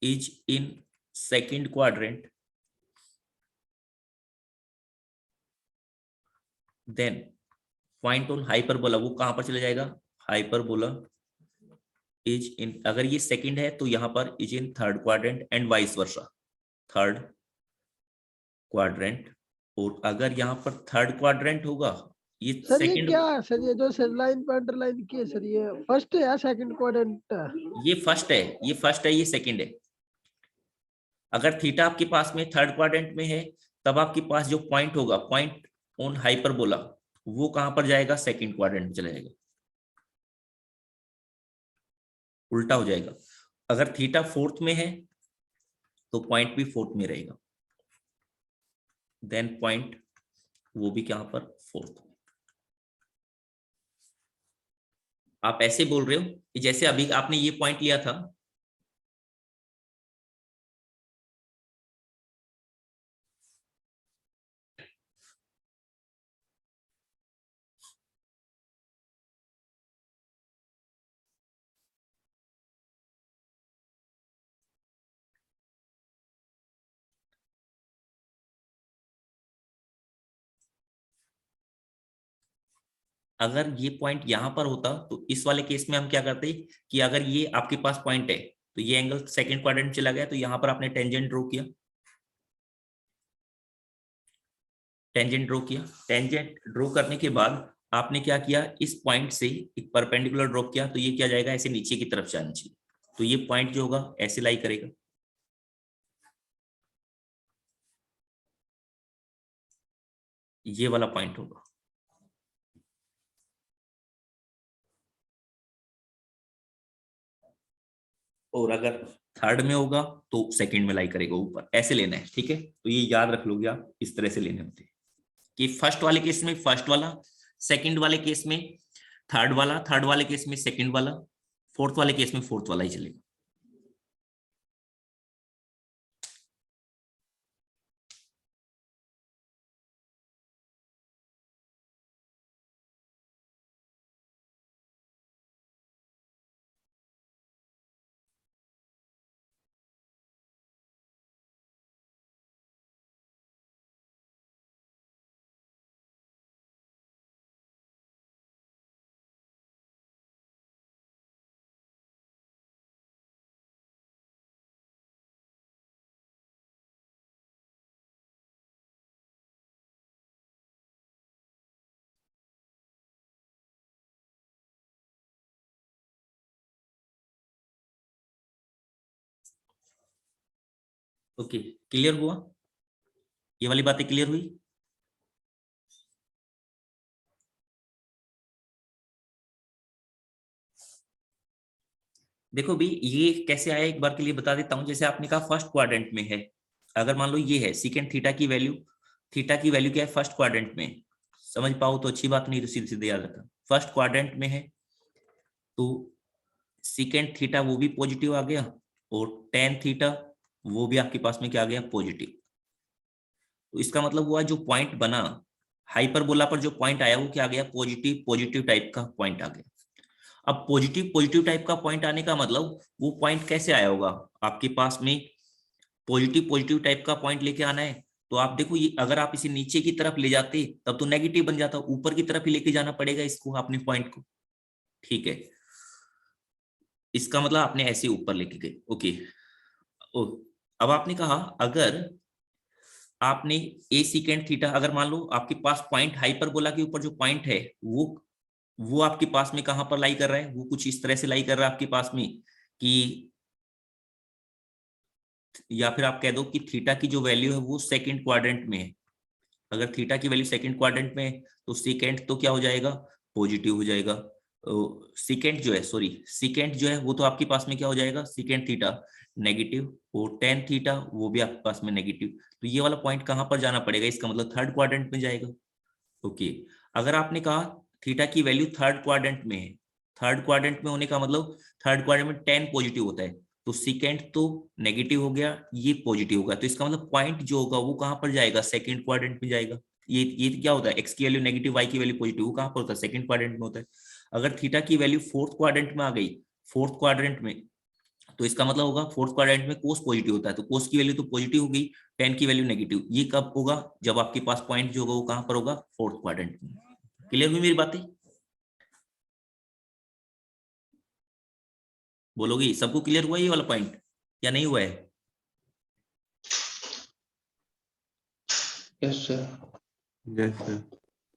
is in second quadrant then point on hyperbola वो कहां पर चला जाएगा, हाइपरबोला इज इन, अगर ये सेकंड है तो यहां पर is in third quadrant and vice versa, third quadrant, और अगर यहाँ पर थर्ड क्वाड्रेंट होगा ये सर ये सेकंड, क्या है सर, ये जो सर लाइन पे अंडरलाइन की है सर, ये फर्स्ट है या सेकंड क्वाड्रेंट? ये फर्स्ट है, ये फर्स्ट है, ये सेकंड है। अगर थीटा आपके पास में थर्ड क्वाड्रेंट में है तब आपके पास जो पॉइंट होगा, पॉइंट ऑन हाइपरबोला, वो कहां पर जाएगा, सेकंड क्वाड्रेंट में चला जाएगा, उल्टा हो जाएगा। अगर थीटा फोर्थ में है तो पॉइंट भी फोर्थ में रहेगा, देन पॉइंट वो भी कहां पर, फोर्थ में। आप ऐसे बोल रहे हो कि जैसे अभी आपने ये पॉइंट लिया था, अगर ये पॉइंट यहां पर होता तो इस वाले केस में हम क्या करते कि अगर ये आपके पास पॉइंट है तो ये एंगल सेकंड क्वाड्रेंट में चला गया, तो यहां पर आपने टेंजेंट ड्रॉ किया, टेंजेंट ड्रॉ किया, टेंजेंट ड्रॉ करने के बाद आपने क्या किया, इस पॉइंट से एक परपेंडिकुलर ड्रॉ किया, तो ये क्या जाएगा, ऐसे नीचे की तरफ जाना चाहिए, तो ये पॉइंट जो होगा ऐसे लाई करेगा, ये वाला पॉइंट होगा। और अगर थर्ड में होगा तो सेकंड में लाई करेगा ऊपर, ऐसे लेना है, ठीक है। तो ये याद रख लोगे आप, इस तरह से लेने होते हैं कि फर्स्ट वाले केस में फर्स्ट वाला, सेकंड वाले केस में थर्ड वाला, थर्ड वाले केस में सेकंड वाला, फोर्थ वाले केस में फोर्थ वाला ही चलेगा। ओके, क्लियर हुआ, ये वाली बातें क्लियर हुई। देखो भी ये कैसे आया एक बार के लिए बता देता हूं। जैसे आपने कहा फर्स्ट क्वाड्रेंट में है, अगर मान लो ये है सीकेंट थीटा की वैल्यू, थीटा की वैल्यू क्या है फर्स्ट क्वाड्रेंट में, समझ पाओ तो अच्छी बात, नहीं तो सीधे सीधे याद रखा, फर्स्ट क्वाड्रेंट में है तो सीकेंट थीटा वो भी पॉजिटिव आ गया, और टेन थीटा वो भी आपके पास में क्या आ गया, पॉजिटिव। तो इसका मतलब हुआ जो पॉइंट बना हाइपरबोला पर, जो पॉइंट आया वो क्या आ गया, पॉजिटिव पॉजिटिव टाइप का पॉइंट आ गया। अब पॉजिटिव पॉजिटिव टाइप का पॉइंट आने का मतलब वो पॉइंट कैसे आया होगा आपके पास में, पॉजिटिव पॉजिटिव टाइप का पॉइंट लेके आना है तो आप देखो, ये अगर आप इसे नीचे की तरफ ले जाते तब तो नेगेटिव बन जाता, ऊपर की तरफ ही लेके जाना पड़ेगा इसको अपने पॉइंट को, ठीक है। इसका मतलब आपने ऐसे ऊपर लेके गए, ओके। अब आपने कहा अगर आपने ए सीकेंट थीटा, अगर मान लो आपके पास पॉइंट हाइपरबोला के ऊपर जो पॉइंट है वो आपके पास में कहां पर लाई कर रहा है, वो कुछ इस तरह से लाई कर रहा है आपके पास में कि, या फिर आप कह दो कि थीटा की जो वैल्यू है वो सेकंड क्वाड्रेंट में है। अगर थीटा की वैल्यू सेकंड क्वाड्रेंट में है तो सीकेंट तो क्या हो जाएगा, पॉजिटिव हो जाएगा। सीकेंट जो है, सॉरी सीकेंट जो है वो तो आपके पास में क्या हो जाएगा, सीकेंट थीटा नेगेटिव, और टेन थीटा वो भी आपके पास में नेगेटिव। तो ये वाला पॉइंट कहां पर जाना पड़ेगा, इसका मतलब थर्ड क्वाड्रेंट में जाएगा, ओके। अगर आपने कहा थीटा की वैल्यू थर्ड क्वाड्रेंट में है, थर्ड क्वाड्रेंट में होने का मतलब थर्ड क्वाड्रेंट में टेन पॉजिटिव होता है, तो सीकेंट तो नेगेटिव हो गया, ये पॉजिटिव होगा, तो इसका मतलब पॉइंट जो होगा वो कहां पर जाएगा, सेकंड क्वाड्रेंट में जाएगा। ये क्या होता है, एक्स की वैल्यू नेगेटिव वाई की वैल्यू पॉजिटिव, वो कहां पर होता है, सेकंड क्वाड्रेंट में होता है। अगर थीटा की वैल्यू फोर्थ क्वाड्रेंट में आ गई, फोर्थ क्वाड्रेंट में, तो इसका मतलब होगा फोर्थ क्वाड्रेंट में कोस पॉजिटिव होता है, तो कोस की वैल्यू तो पॉजिटिव हो गई, टेन की वैल्यू नेगेटिव। ये कब होगा, जब आपके पास पॉइंट जो होगा वो कहां पर होगा, फोर्थ क्वाड्रेंट में। क्लियर हुई मेरी बातें, बोलोगी सबको क्लियर हुआ ये वाला पॉइंट या नहीं हुआ है। Yes sir. Yes sir.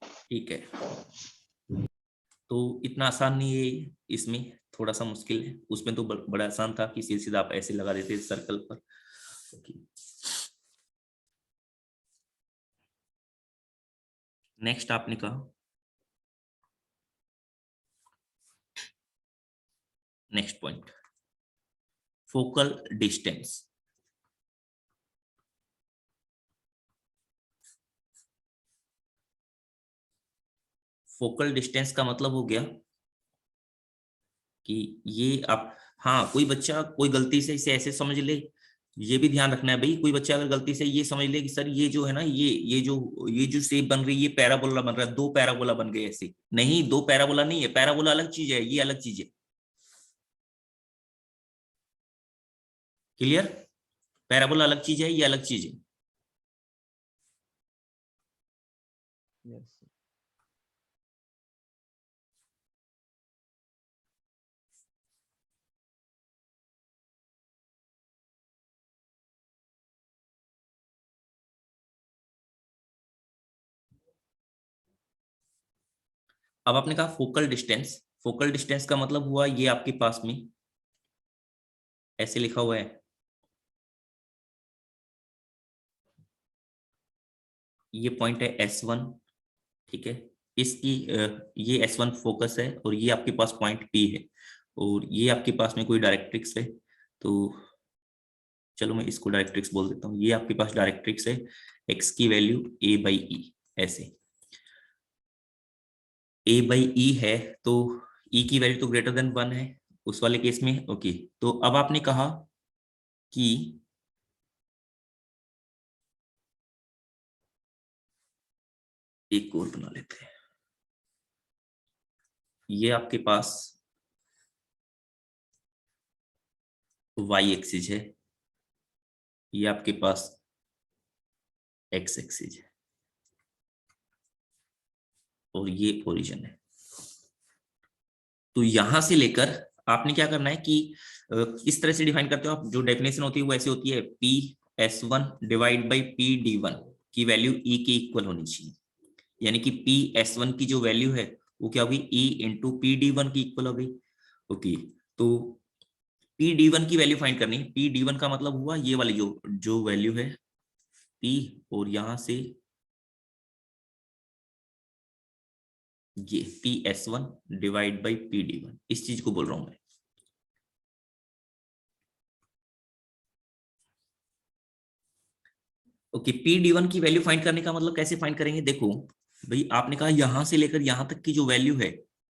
ठीक है, तो इतना आसान नहीं है, इसमें थोड़ा सा मुश्किल है, उसमें तो बड़ा आसान था कि सीधा सीधा आप ऐसे लगा देते सर्कल पर। नेक्स्ट आपने कहा, next point focal distance. Focal distance का मतलब हो गया कि ये आप, हाँ कोई बच्चा कोई गलती से इसे ऐसे समझ ले, ये भी ध्यान रखना है भाई, कोई बच्चा अगर गलती से ये समझ ले कि सर ये जो है ना, ये जो शेप बन रही है, ये पैराबोला बन रहा है, दो पैराबोला बन गए ऐसे, नहीं दो पैराबोला नहीं है, पैराबोला अलग चीज है, ये अलग चीज है। क्लियर? पैराबोला अलग चीज है, ये अलग चीज है। अब आपने कहा फोकल डिस्टेंस, फोकल डिस्टेंस का मतलब हुआ ये आपके पास में ऐसे लिखा हुआ है, ये पॉइंट है S1, ठीक है, इसकी ये S1 फोकस है और ये आपके पास पॉइंट P है, और ये आपके पास में कोई डायरेक्ट्रिक्स है, तो चलो मैं इसको डायरेक्ट्रिक्स बोल देता हूँ, ये आपके पास डायरेक्ट्रिक्स है, x की वैल्यू a/e, ऐसे a/e है, तो e की वैल्यू तो ग्रेटर देन 1 है उस वाले केस में। ओके, तो अब आपने कहा कि एक और बना लेते हैं, ये आपके पास y एक्सिस है, ये आपके पास x एक्सिस है, और ये ओरिजिन है। तो यहां से लेकर आपने क्या करना है कि इस तरह से डिफाइन करते हो आप, जो डेफिनेशन होती है वो ऐसी होती है, P/S1 डिवाइड बाई P/D1 की वैल्यू E के इक्वल होनी चाहिए, यानी कि P/S1 की जो वैल्यू है वो क्या होगी, E इंटू P/D1 की इक्वल हो गई। ओके, तो P/D1 की वैल्यू फाइंड करनी है, P/D1 का मतलब हुआ ये वाली जो वैल्यू है P, और यहां से ये P/S1 डिवाइड बाई P/D1, इस चीज को बोल रहा हूं मैं। ओके, P/D1 की वैल्यू फाइंड करने का मतलब कैसे फाइंड करेंगे, देखो भाई आपने कहा यहां से लेकर यहां तक की जो वैल्यू है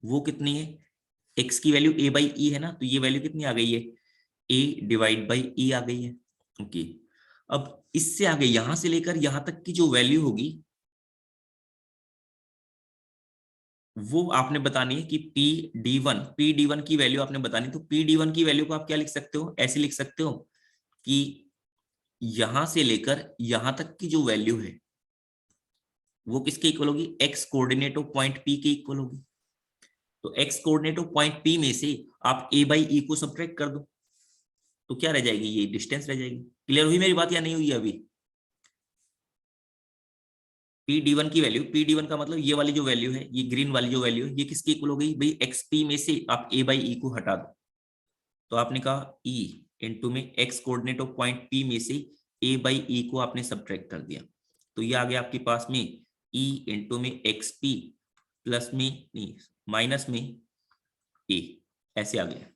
वो कितनी है, x की वैल्यू a/e है ना, तो ये वैल्यू कितनी आ गई है, a डिवाइड बाई e आ गई है। ओके, अब इससे आगे यहां से लेकर यहां तक की जो वैल्यू होगी वो आपने बतानी है कि P/D1 की वैल्यू आपने बतानी, तो P/D1 की वैल्यू को आप क्या लिख सकते हो, ऐसे लिख सकते हो कि यहां से लेकर यहां तक की जो वैल्यू है वो किसके इक्वल होगी, x coordinate of point P के इक्वल होगी। तो x coordinate of point P में से आप a/e को सब्ट्रैक्ट कर दो, तो क्या रह जाएगी, ये डिस्टेंस रह जाएगी। क्लियर हुई मेरी बात या नहीं हुई अभी? P/D1 की वैल्यू, P/D1 का मतलब ये वाली जो वैल्यू है, ये ग्रीन वाली जो वैल्यू है, ये किसकी इक्वल हो गई भाई, xp में से आप a/e को हटा दो, तो आपने कहा e इंटू में x coordinate of point P में से a/e को आपने सब्ट्रैक्ट कर दिया, तो ये आ गया आपके पास में e इंटू में xp प्लस में नहीं माइनस में a, ऐसे आ गया।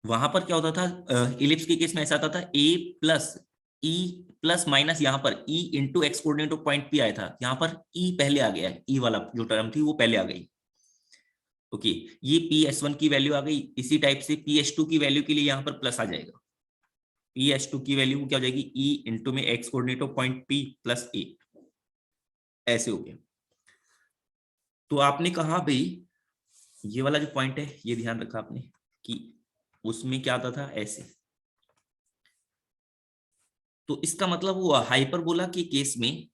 वहां पर क्या होता था, इलिप्स के केस में ऐसा आता था, a plus e plus minus, यहाँ पर e into x coordinate of point P आया था, यहाँ पर e पहले आ गया है, e वाला जो टर्म थी वो पहले आ गई। ओके, ये P/S1 की वैल्यू आ गई, इसी टाइप से P/S2 की वैल्यू के लिए यहाँ पर प्लस आ जाएगा, P/S2 की वैल्यू क्या हो जाएगी, e इंटू में x coordinate of point P plus a, ऐसे हो गया। तो आपने कहा भाई ये वाला जो पॉइंट है ये ध्यान रखा आपने कि उसमें क्या आता था ऐसे, तो इसका मतलब हुआ हाइपरबोला के केस में,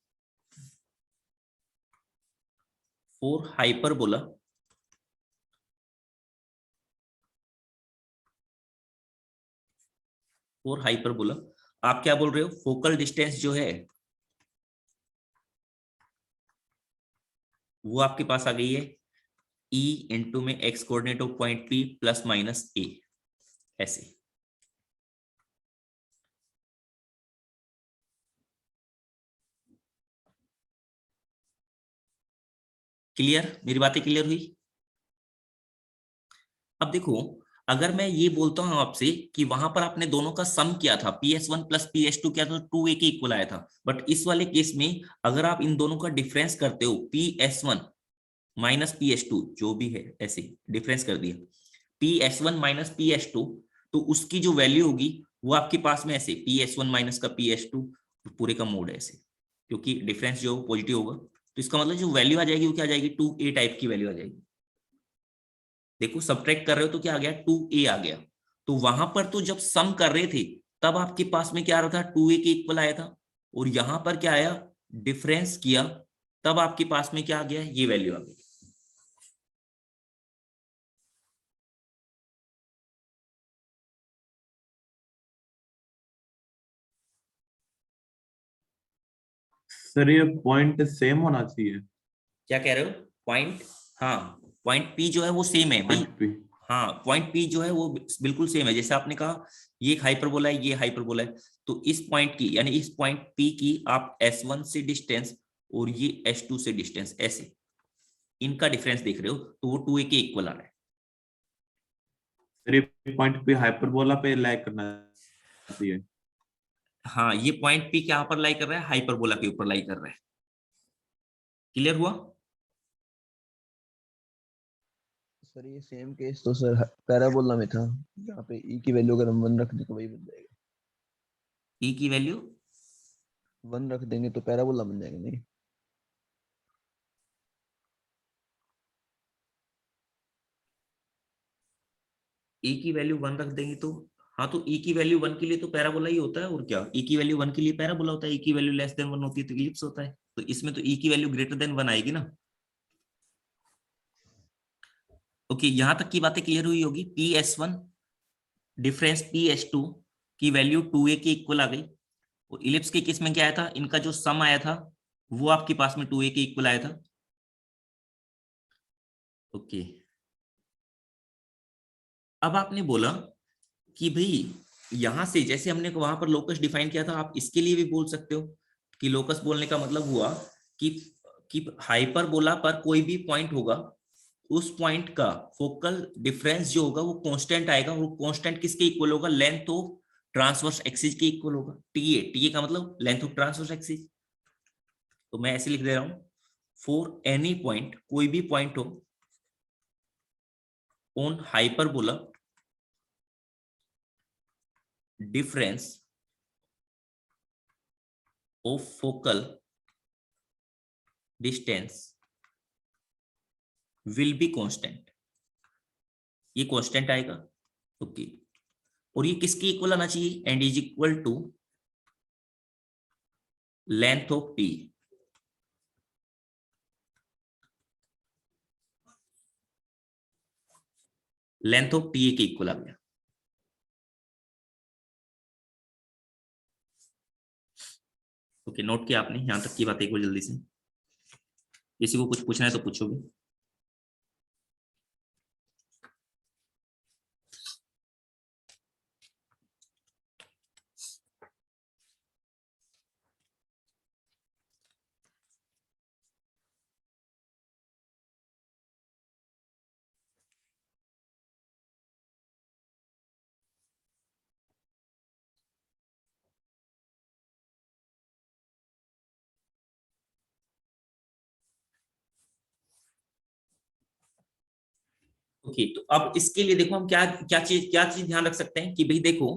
फॉर हाइपरबोला आप क्या बोल रहे हो, फोकल डिस्टेंस जो है वो आपके पास आ गई है e इंटू में x coordinate of point P plus minus a, ऐसे। क्लियर, मेरी बातें क्लियर हुई? अब देखो अगर मैं ये बोलता हूं आपसे कि वहां पर आपने दोनों का सम किया था, PS1 प्लस PS2 किया था, तो 2A के इक्वल आया था। बट इस वाले केस में अगर आप इन दोनों का डिफरेंस करते हो, PS1 माइनस PS2 जो भी है, ऐसे डिफरेंस कर दिया, PS1 माइनस PS2, तो उसकी जो वैल्यू होगी वो आपके पास में ऐसे PS1 माइनस का PS2 पूरे का मोड है ऐसे, क्योंकि डिफरेंस जो पॉजिटिव होगा, तो इसका मतलब जो वैल्यू आ जाएगी वो क्या आ जाएगी, 2A टाइप की वैल्यू आ जाएगी। देखो सब्ट्रैक्ट कर रहे हो तो क्या आ गया, 2A आ गया। तो वहां पर तो जब सम कर रहे थे तब आपके पास में क्या आ रहा था, 2A के इक्वल आया था, और यहां पर क्या आया, डिफरेंस किया तब आपके पास में क्या आ गया, ये वैल्यू आ गई। सर ये पॉइंट सेम होना चाहिए। क्या कह रहे हो, पॉइंट, हाँ पॉइंट P जो है वो सेम है भाई। पॉइंट पे हाँ पॉइंट P जो है वो बिल्कुल सेम है, जैसे आपने कहा ये एक हाइपरबोला है, ये हाइपरबोला है, तो इस पॉइंट की यानी इस पॉइंट P की आप S1 से डिस्टेंस और ये S2 से डिस्टेंस, ऐसे इनका डिफरेंस देख रहे हो तो वो 2A के इक्वल आ रहा है। सर ये पॉइंट पे हाइपरबोला पे लैग करना चाहिए। हाँ ये पॉइंट P क्या पर लाई कर रहा है, हाइपरबोला के ऊपर लाई कर रहा है। क्लियर हुआ। सर ये सेम केस तो सर पैराबोला में था, जहाँ पे ई की वैल्यू अगर हम 1 रख दें तो वही बन जाएगा। E की वैल्यू 1 रख देंगे तो पैराबोला बन जाएगा नहीं। E की वैल्यू 1 रख देंगे तो, हाँ तो E की वैल्यू 1 के लिए तो पैराबोला ही होता है, और क्या, E की वैल्यू 1 के लिए पैराबोला होता है, E की वैल्यू लेस देन 1 होती है तो इलिप्स होता है, तो इसमें तो E की वैल्यू ग्रेटर देन 1 आएगी ना। ओके यहां तक की बातें क्लियर हुई होगी। PS1 डिफरेंस PS2 की वैल्यू 2A के इक्वल आ गई, और इलिप्स के केस में क्या आया था, इनका जो सम आया था वो आपके पास में 2A के इक्वल आया था। ओके अब आपने बोला कि भाई यहां से जैसे हमने वहां पर लोकस डिफाइन किया था, आप इसके लिए भी बोल सकते हो कि लोकस बोलने का मतलब हुआ कि हाइपरबोला पर कोई भी पॉइंट होगा, उस पॉइंट का फोकल डिफरेंस जो होगा वो कांस्टेंट आएगा, वो कांस्टेंट किसके इक्वल होगा, लेंथ ऑफ ट्रांसवर्स एक्सिस के इक्वल होगा, टीए का मतलब लेंथ ऑफ ट्रांसवर्स एक्सिस। तो मैं ऐसे लिख दे रहा हूं, फॉर एनी पॉइंट, कोई भी पॉइंट हो on hyperbola, difference of focal distance will be constant, ये कांस्टेंट आएगा। ओके और ये किसके इक्वल आना चाहिए, and is equal to length of T, length of T के इक्वल आ गया। ओके नोट किया आपने यहां तक की बात, एक बार जल्दी से, किसी को कुछ पूछना है तो पूछोगे। ओके तो अब इसके लिए देखो हम क्या क्या चीज ध्यान रख सकते हैं कि भाई देखो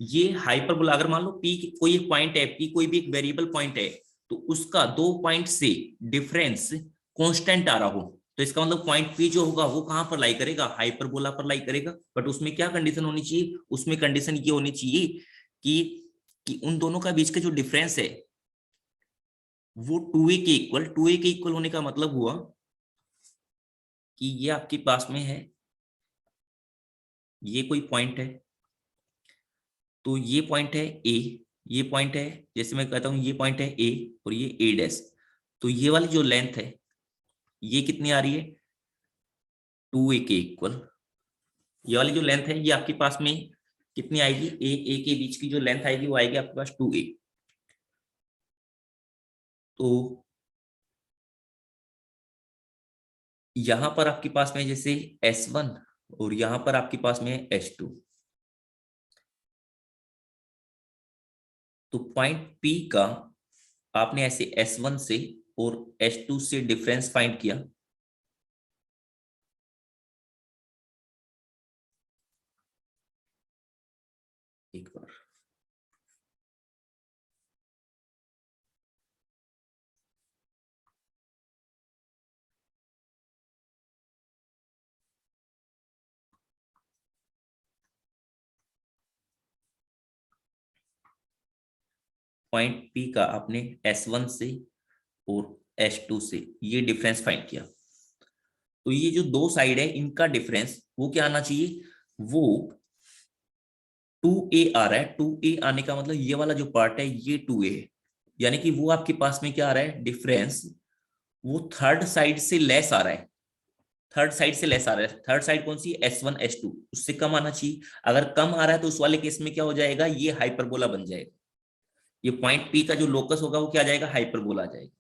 ये हाइपरबोला, अगर मान लो P कोई एक पॉइंट है, P कोई भी एक वेरिएबल पॉइंट है, तो उसका दो पॉइंट से डिफरेंस कांस्टेंट आ रहा हो, तो इसका मतलब पॉइंट P जो होगा वो कहां पर लाई करेगा, हाइपरबोला पर लाई करेगा। बट उसमें क्या कंडीशन होनी चाहिए, उसमें कंडीशन ये होनी चाहिए कि उन दोनों का बीच का जो डिफरेंस है वो 2A के इक्वल, 2A के इक्वल होने का मतलब हुआ कि ये आपके पास में है, ये कोई पॉइंट है, तो ये पॉइंट है ए, ये पॉइंट है, जैसे मैं कहता हूं ये पॉइंट है ए और ये ए डैश, तो ये वाली जो लेंथ है ये कितनी आ रही है, 2A के इक्वल। ये वाली जो लेंथ है ये आपके पास में कितनी आएगी, ए के बीच की जो लेंथ आएगी वो आएगी आपके पास 2A। तो यहां पर आपके पास में जैसे S1 और यहां पर आपके पास में है H2। तो पॉइंट P का आपने ऐसे S1 से और H2 से डिफरेंस फाइंड किया। एक बार पॉइंट P का आपने S1 से और H2 से ये डिफरेंस फाइंड किया। तो ये जो दो साइड है इनका डिफरेंस वो क्या आना चाहिए, वो 2a आ रहा है। 2a आने का मतलब ये वाला जो पार्ट है ये 2a है, यानी कि वो आपके पास में क्या आ रहा है डिफरेंस, वो थर्ड साइड से लेस आ रहा है। थर्ड साइड से लेस आ रहा है। थर्ड साइड कौन सी, S1 S2, उससे कम आना चाहिए। अगर कम आ रहा है तो उस वाले केस में क्या हो जाएगा, ये हाइपरबोला बन जाएगा। ये पॉइंट P का जो लोकस होगा वो क्या आ जाएगा, हाइपरबोला आ जाएगा।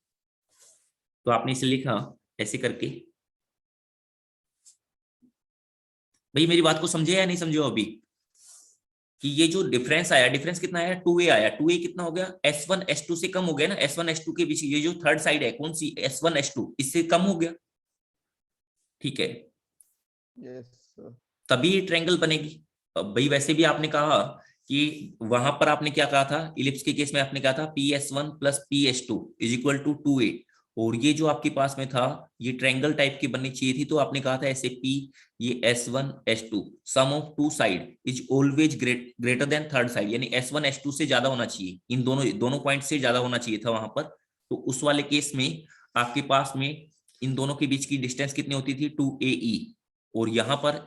तो आपने इसे लिखा ऐसे करके। भाई मेरी बात को समझे या नहीं समझे अभी, कि ये जो डिफरेंस आया, डिफरेंस कितना आया, 2a आया। 2a कितना हो गया, S1 S2 से कम हो गया ना। S1 S2 के बीच ये जो थर्ड साइड है कौन सी, S1 S2, इससे कम हो गया। ठीक है, यस सर। तभी ये ट्रायंगल बनेगी। अब भाई वैसे भी आपने कहा कि वहां पर आपने क्या कहा था, इलिप्स के केस में आपने कहा था PS1 plus PS2 is equal to 2a। और ये जो आपके पास में था ये ट्रायंगल टाइप की बननी चाहिए थी। तो आपने कहा था ऐसे P, ये S1 S2 sum of two side is always greater than third side, यानी S1 S2 से ज्यादा होना चाहिए, इन दोनों पॉइंट से ज्यादा होना चाहिए था वहां पर। तो उस वाले केस में आपके पास में इन दोनों के बीच की डिस्टेंस कितनी होती थी, 2ae। और यहाँ पर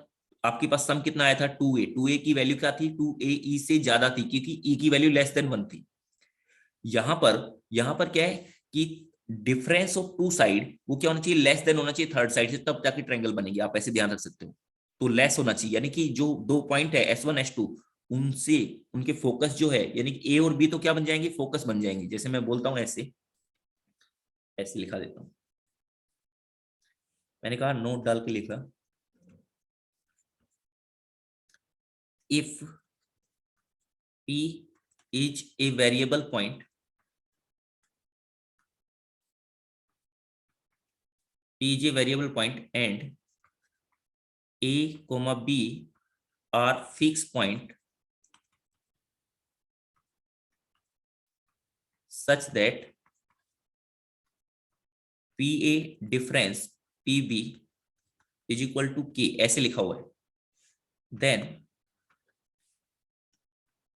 आपके पास सम कितना आया था, 2a। 2a की वैल्यू क्या थी, 2ae से ज्यादा थी, क्योंकि e की वैल्यू लेस देन 1 थी। यहां पर क्या है कि डिफरेंस ऑफ टू साइड वो क्या होना चाहिए, लेस देन होना चाहिए थर्ड साइड से, तब जाके ट्रायंगल बनेगी। आप ऐसे ध्यान रख सकते हो। तो लेस होना चाहिए, यानी कि जो दो पॉइंट है S1 S2 उनसे उनके फोकस जो है, यानी कि A और B तो क्या बन जाएंगे, फोकस बन जाएंगे। जैसे मैं बोलता हूं ऐसे, ऐसे लिखा देता हूं। मैंने कहा नोट डाल के लिखा, if P is a variable point, P is a variable point and A comma B are fixed point such that PA difference PB is equal to K, ऐसे लिखा हुआ है। Then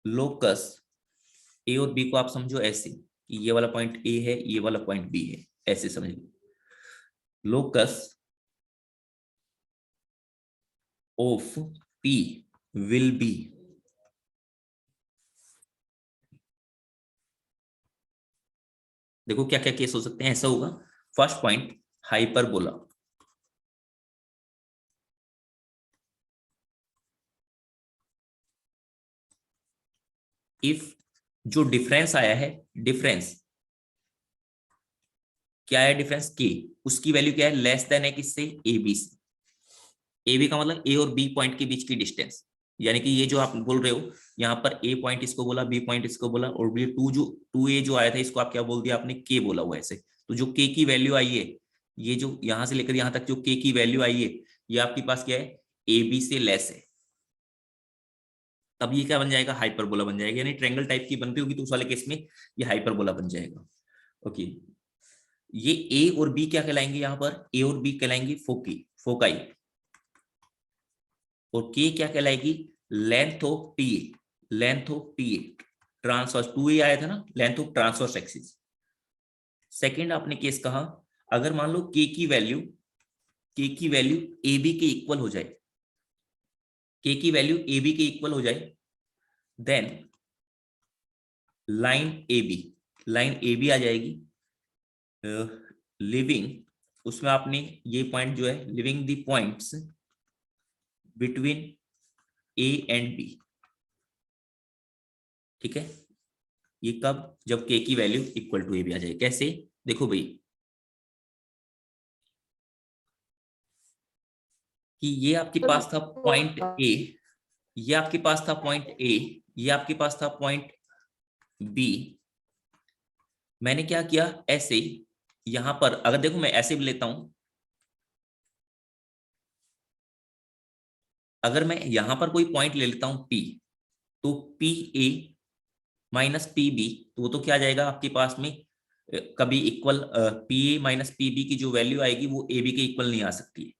locus A और B को आप समझो ऐसे कि ये वाला पॉइंट A है, ये वाला पॉइंट B है, ऐसे समझ लो। locus of P will be, देखो क्या क्या केस हो सकते हैं। ऐसा होगा, फर्स्ट पॉइंट हाइपरबोला, इफ जो डिफरेंस आया है, डिफरेंस क्या है, डिफरेंस के, उसकी वैल्यू क्या है, लेस देन है किससे, ए बी से। ए बी का मतलब ए और बी पॉइंट के बीच की डिस्टेंस, यानी कि ये जो आप बोल रहे हो यहाँ पर ए पॉइंट इसको बोला, बी पॉइंट इसको बोला, और ये 2a जो आया था इसको आप क्या बोल दिया आपने, के बोला हुआ ऐसे। तो जो के की वैल्यू आई है, ये जो यहां से लेकर यहां तक जो के की वैल्यू आई है, ये आपके पास क्या है, ए बी से लेस है। तब ये क्या बन जाएगा, हाइपरबोला बन जाएगा। यानी ट्रायंगल टाइप की बनती होगी तो उस वाले केस में ये हाइपरबोला बन जाएगा। ओके, ये ए और बी क्या कहलाएंगे, यहाँ पर ए और बी कहलाएंगे फोकाई, और के क्या कहलाएगी, length of T, length of T transverse, 2a आया था ना, length of transverse axis. Second आपने केस कहा, अगर मान लो के की वैल्यू ए बी के इक्वल हो जाए, के की वैल्यू ए बी के इक्वल हो जाए, देन लाइन ए बी आ जाएगी, लिविंग, उसमें आपने ये पॉइंट जो है, living the points between A and B. ठीक है, ये कब, जब के की value equal to A B आ जाए। कैसे, देखो भाई, कि ये आपके पास था पॉइंट ए, ये आपके पास था पॉइंट ए, ये आपके पास था पॉइंट बी। मैंने क्या किया, ऐसे यहां पर अगर देखो मैं ऐसे भी लेता हूं, अगर मैं यहां पर कोई पॉइंट ले लेता हूं पी, तो P A minus P B, तो वो तो क्या आ जाएगा आपके पास में, कभी equal P A minus P B की जो वैल्यू आएगी वो ए बी के इक्वल नहीं आ सकती है,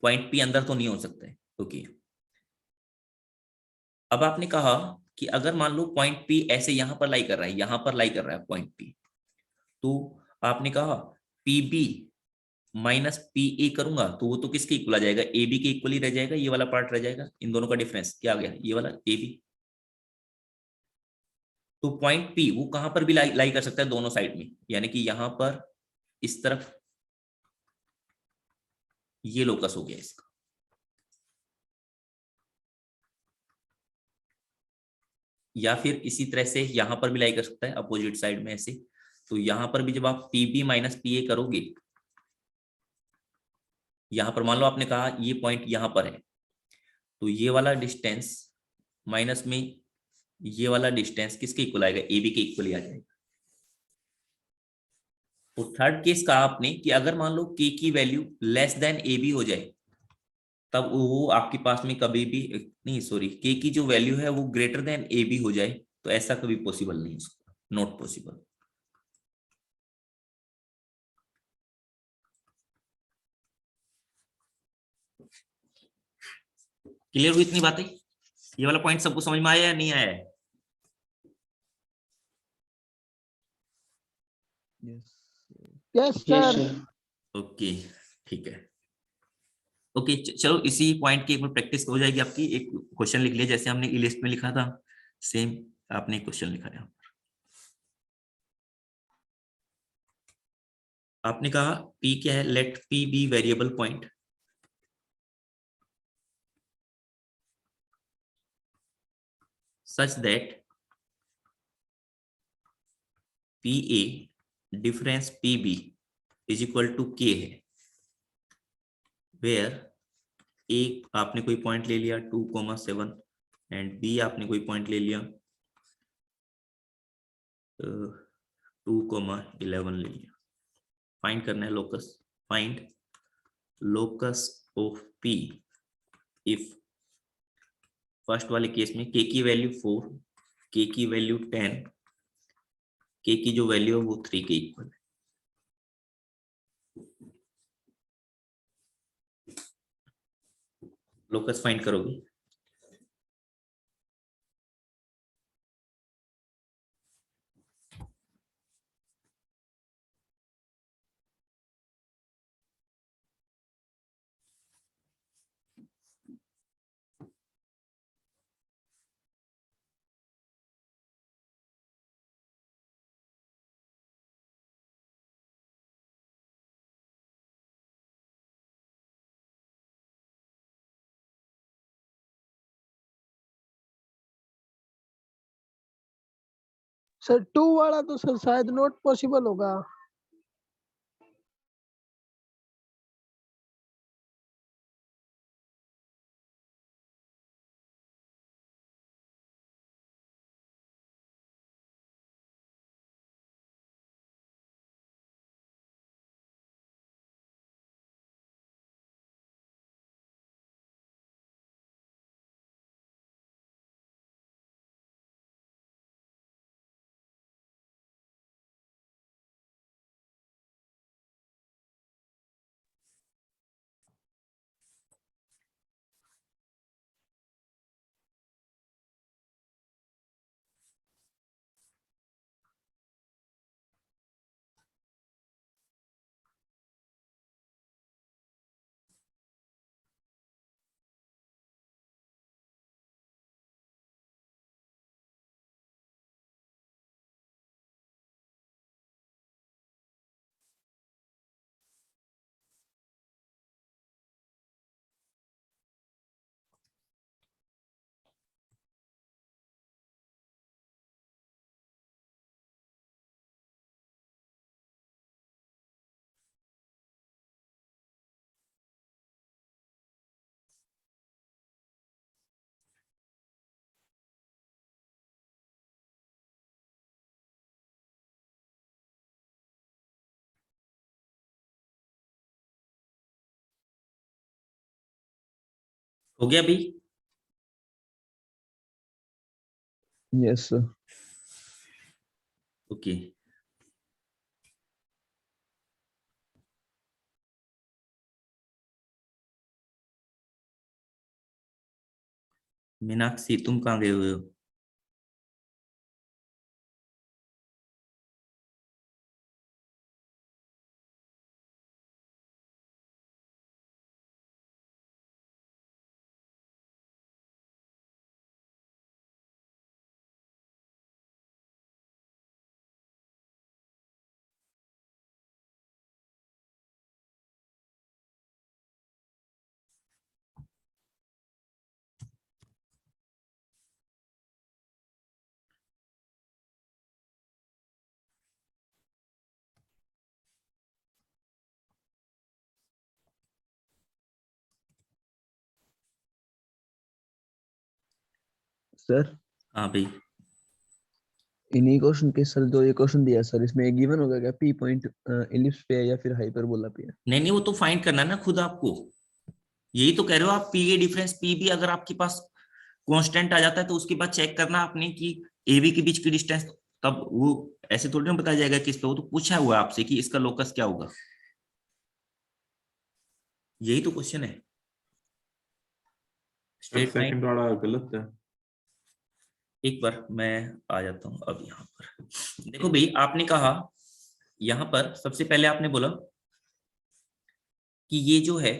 पॉइंट पी अंदर तो नहीं हो सकता है। ओके, अब आपने कहा कि अगर मान लो पॉइंट पी ऐसे यहां पर लाई कर रहा है, यहां पर लाई कर रहा है पॉइंट पी, तो आपने कहा P B minus P A करूंगा तो वो तो किसके इक्वल आ जाएगा, ए बी के इक्वल ही रह जाएगा, ये वाला पार्ट रह जाएगा, इन दोनों का डिफरेंस क्या आ गया, ये वाला ए बी। तो पॉइंट पी वो कहां पर भी लाई कर सकता है, दोनों साइड में, यानी कि यहां पर इस तरफ ये लोकस हो गया इसका, या फिर इसी तरह से यहां पर भी लाई कर सकता है अपोजिट साइड में ऐसे। तो यहां पर भी जब आप P B minus P A करोगे, यहां पर मान लो आपने कहा ये पॉइंट यहां पर है, तो ये वाला डिस्टेंस माइनस में ये वाला डिस्टेंस किसके इक्वल आएगा, ए बी के इक्वल ही आ जाएगा। तो थर्ड केस कहा आपने कि अगर मान लो के की value less than A B हो जाए, तब वो आपके पास में कभी भी नहीं, सॉरी, के की जो वैल्यू है वो ग्रेटर देन ए बी हो जाए, तो ऐसा कभी पॉसिबल नहीं हो सकता, नॉट पॉसिबल। क्लियर हुई इतनी बातें, ये वाला पॉइंट सबको समझ में आया या नहीं आया है? Yes yes yes sir. Sir. Okay, ठीक है। ओके, चलो इसी पॉइंट की एक बार प्रैक्टिस हो जाएगी आपकी। एक क्वेश्चन लिख लिया जैसे हमने ई लिस्ट में लिखा था, सेम आपने क्वेश्चन लिखा है। आपने कहा P क्या है, let P be variable point, such that P A difference P B is equal to K है, वेयर ए आपने कोई पॉइंट ले लिया 2,7 एंड बी आपने कोई पॉइंट ले लिया 2,11 ले लिया। फाइंड करना है locus, find locus of P if first वाले केस में के की वैल्यू 4, के की वैल्यू 10, के की जो वैल्यू है वो 3 के इक्वल है। लोकस फाइंड करोगे, सर 2 वाला तो सर शायद नॉट पॉसिबल होगा। हो गया भी? Yes sir. ओके। मीनाक्षी तुम कहाँ गए हुए हो? सर हाँ भाई। इन्हीं क्वेश्चन के सर जो ये क्वेश्चन दिया सर, इसमें एक गिवन होगा क्या, पी पॉइंट इलिप्स पे है या फिर हाइपरबोला पे है? नहीं नहीं, वो तो फाइंड करना है ना खुद आपको। यही तो कह रहे हो आप, पी ए डिफरेंस पी भी अगर आपके पास कांस्टेंट आ जाता है तो उसके बाद चेक करना आपने कि ए बी के बीच की डिस्टेंस, तब वो ऐसे थोड़ी ना बताया जाएगा किस पे, वो तो पूछा हुआ है आपसे कि इसका लोकस क्या होगा। यही तो क्वेश्चन है। Sir straight line. सेकंड वाला गलत है। एक बार मैं आ जाता हूं अब यहाँ पर। देखो भाई, आपने कहा यहाँ पर सबसे पहले आपने बोला कि ये जो है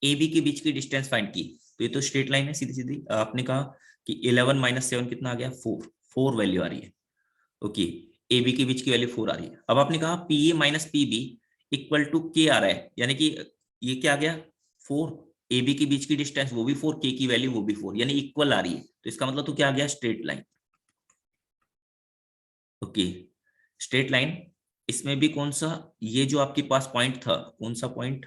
ए बी के बीच की डिस्टेंस फाइंड की, तो ये तो स्ट्रेट लाइन है सीधी सीधी। आपने कहा कि 11 माइनस 7 कितना आ गया, 4 वैल्यू आ रही है। ओके, ए बी के बीच की वैल्यू 4 आ रही है। अब आपने कहा P A minus P B equal to K आ रहा है, यानी कि ये क्या आ गया, 4। ए बी के बीच की डिस्टेंस वो भी 4, के की वैल्यू वो भी 4, यानी इक्वल आ रही है। तो इसका मतलब तो क्या आ गया, straight line. Okay, straight line. इसमें भी कौन सा, ये जो आपके पास पॉइंट था, कौन सा पॉइंट,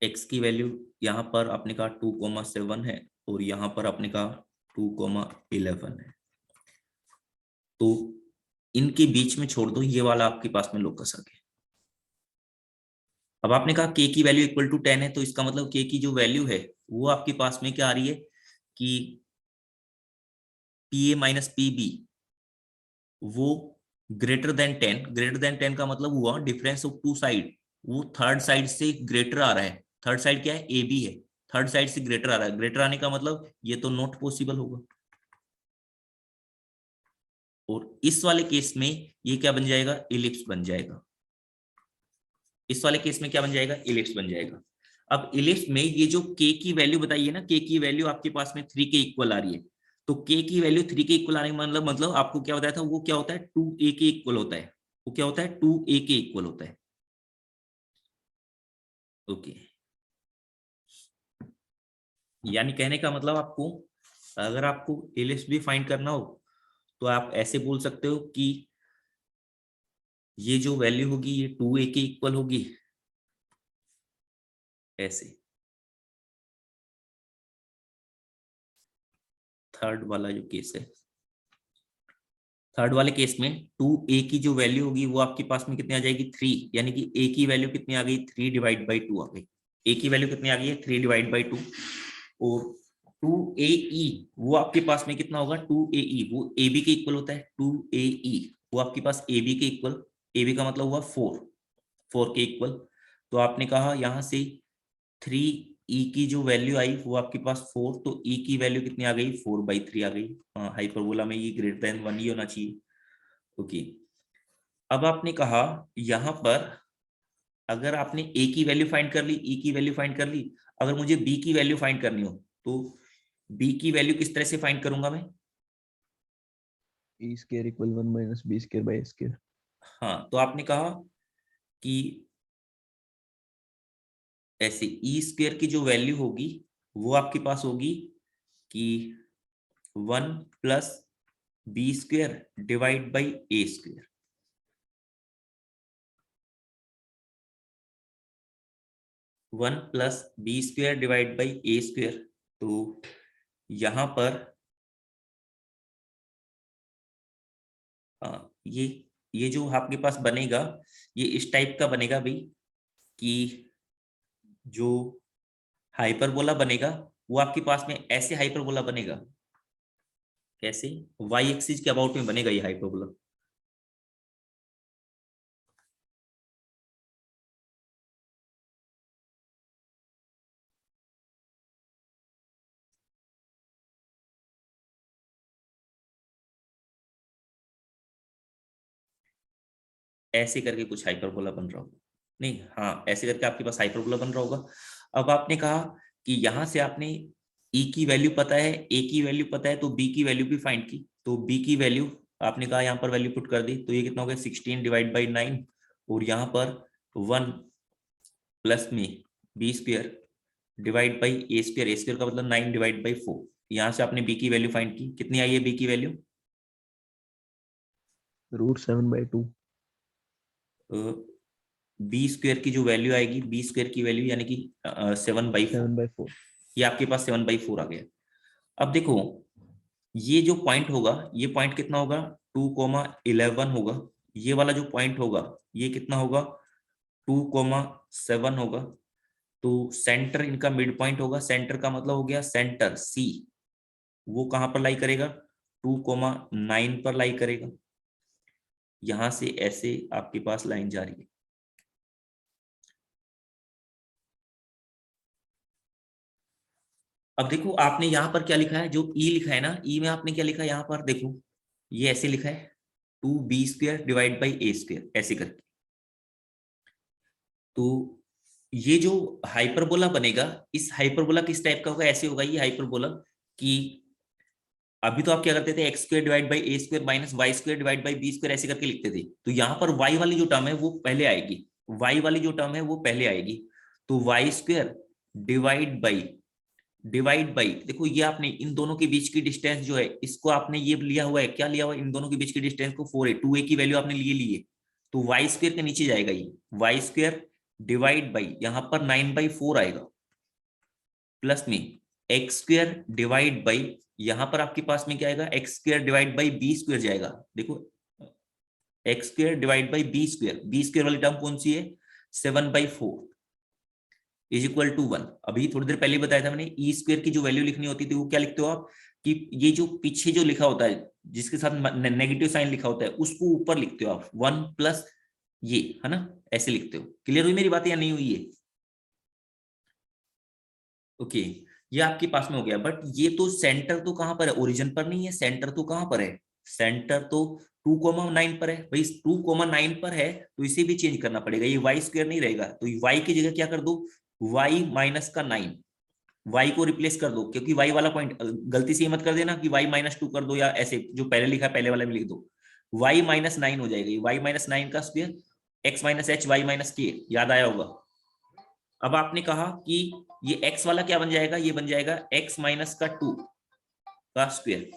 एक्स की वैल्यू यहाँ पर आपने कहा 2,7 है और यहाँ पर आपने कहा 2,11 है। तो इनके बीच में छोड़ दो, ये वाला आपके पास में लोकस आ गया। अब आपने कहा के की वैल्यू इक्वल टू 10 है, तो इसका मतलब के की जो वैल्यू है वो आपके पास में क्या आ रही है कि P A minus P B वो ग्रेटर देन 10। ग्रेटर देन 10 का मतलब हुआ डिफरेंस ऑफ टू साइड, वो थर्ड साइड से ग्रेटर आ रहा है। थर्ड साइड क्या है, ए बी है, थर्ड साइड से ग्रेटर आ रहा है। ग्रेटर आने का मतलब ये तो नॉट पॉसिबल होगा। और इस वाले केस में ये क्या बन जाएगा, इलिप्स बन जाएगा। इस वाले केस में क्या बन जाएगा, इलिप्स बन जाएगा। अब इलिप्स में ये जो के की वैल्यू बताइए ना, के की वैल्यू आपके पास में 3 के इक्वल आ रही है। तो के की वैल्यू 3 के इक्वल आने का मतलब आपको क्या बताया था, वो क्या होता है, 2a के इक्वल होता है। वो क्या होता है, 2a के इक्वल होता है। ओके, यानी कहने का मतलब आपको, अगर आपको इलिप्स भी फाइंड करना हो तो आप ऐसे बोल सकते हो कि ये जो वैल्यू होगी ये 2a के इक्वल होगी, ऐसे। थर्ड वाला जो केस है, थर्ड वाले केस में 2a की जो वैल्यू होगी वो आपके पास में कितनी आ जाएगी, 3, यानी कि a की वैल्यू कितनी आ गई, 3 डिवाइड बाई 2 आ गई। a की वैल्यू कितनी आ गई है, 3 डिवाइड बाई 2। और 2ae वो आपके पास में कितना होगा, 2ae वो ab के इक्वल होता है। 2ae वो आपके पास ab के इक्वल, ab का मतलब हुआ 4 के इक्वल। तो आपने कहा यहाँ से 3e की जो वैल्यू आई वो आपके पास 4, तो e की वैल्यू कितनी आ गई, 4/3 आ गई। हाइपरबोला में ये ग्रेटर देन 1 ही होना चाहिए। ओके, अब आपने कहा यहाँ पर अगर आपने a की वैल्यू फाइंड कर ली, e की वैल्यू फाइंड कर ली, अगर मुझे b की वैल्यू फाइंड करनी हो तो b की वैल्यू किस तरह से फाइंड करूंगा मैं, E square equal 1 minus B square by square. हाँ तो आपने कहा कि ऐसे ई स्क्वायर की जो वैल्यू होगी वो आपके पास होगी कि 1 plus B square divide by A square. 1 plus B square divide by A square. तो यहां पर ये ये जो आपके पास बनेगा ये इस टाइप का बनेगा भाई, कि जो हाइपरबोला बनेगा वो आपके पास में ऐसे हाइपरबोला बनेगा। कैसे? वाई एक्सिस के अबाउट में बनेगा ये हाइपरबोला। ऐसे करके कुछ हाइपरबोला बन रहा होगा, नहीं हाँ ऐसे करके आपके पास हाइपरबोला बन रहा होगा। अब आपने कहा कि यहां से आपने ई की वैल्यू पता है, ए की वैल्यू पता है, तो बी की वैल्यू भी फाइंड की। तो बी की वैल्यू आपने कहा यहाँ पर वैल्यू पुट कर दी, तो ये कितना हो गया 16 डिवाइड बाई 9, और यहाँ पर 1 प्लस में B square divide by A square का मतलब 9 डिवाइड बाई 4। यहाँ से आपने बी की वैल्यू फाइंड की, कितनी आई है बी की वैल्यू? √7/2। बी स्क्वायर की जो वैल्यू आएगी, बी स्क्वायर की वैल्यू यानी कि 7/4, 7/4। ये आपके पास 7/4 आ गया। अब देखो ये जो पॉइंट होगा, ये पॉइंट कितना होगा 2,11 होगा। ये वाला जो पॉइंट होगा ये कितना होगा 2,7 होगा। तो सेंटर इनका मिड पॉइंट होगा, सेंटर का मतलब हो गया सेंटर सी, वो कहां पर लाई करेगा 2,9 पर लाई करेगा। यहां से ऐसे आपके पास लाइन जा रही है। अब देखो आपने यहां पर क्या लिखा है, जो ई लिखा है ना, ई में आपने क्या लिखा है यहाँ पर देखो, ये ऐसे लिखा है 2b² डिवाइड बाई a², ऐसे करके। तो ये जो हाइपरबोला बनेगा, इस हाइपरबोला किस टाइप का होगा, ऐसे होगा ये हाइपरबोला कि अभी तो आप क्या करते थे x² divide by a² minus y² divide by b² ऐसे करके लिखते थे। तो यहाँ पर y वाली जो टर्म है वो पहले आएगी, y वाली जो टर्म है वो पहले आएगी। तो y² डिवाइड बाई देखो ये आपने इन दोनों के बीच की डिस्टेंस जो है इसको आपने ये लिया हुआ है, क्या लिया हुआ है, इन दोनों के बीच की डिस्टेंस को 4a, 2a की वैल्यू आपने लिए तो y² के नीचे जाएगा ये y² डिवाइड बाई यहाँ पर 9/4 आएगा, प्लस में x² डिवाइड बाई यहां पर आपके पास में क्या आएगा x² डिवाइड बाई b² जाएगा। देखो x² डिवाइड बाई b² वाली टर्म कौन सी है 7/4 इज इक्वल टू 1। अभी थोड़ी देर पहले बताया था मैंने, e² की जो वैल्यू लिखनी होती थी वो क्या लिखते हो आप, कि ये जो पीछे जो लिखा होता है जिसके साथ नेगेटिव साइन लिखा होता है उसको ऊपर लिखते हो आप 1 प्लस ये, है ना, ऐसे लिखते हो। क्लियर हुई मेरी बात या नहीं हुई है? ओके ये आपके पास में हो गया। बट ये तो सेंटर तो कहां पर है, ओरिजिन पर नहीं है, सेंटर तो कहां पर है, सेंटर तो 2,9 पर है भाई। 2,9 पर है तो इसे भी चेंज करना पड़ेगा, ये y² नहीं रहेगा। तो y की जगह क्या कर दो y माइनस का 9, y को रिप्लेस कर दो, क्योंकि y वाला पॉइंट गलती से मत कर देना कि y -2 कर दो, या ऐसे जो पहले लिखा है पहले वाले में लिख दो, y -9 हो जाएगा। y -9 का square x - h y - k, याद आया होगा। अब आपने कहा कि ये x वाला क्या बन जाएगा, ये बन जाएगा x - का 2 का स्क्वायर।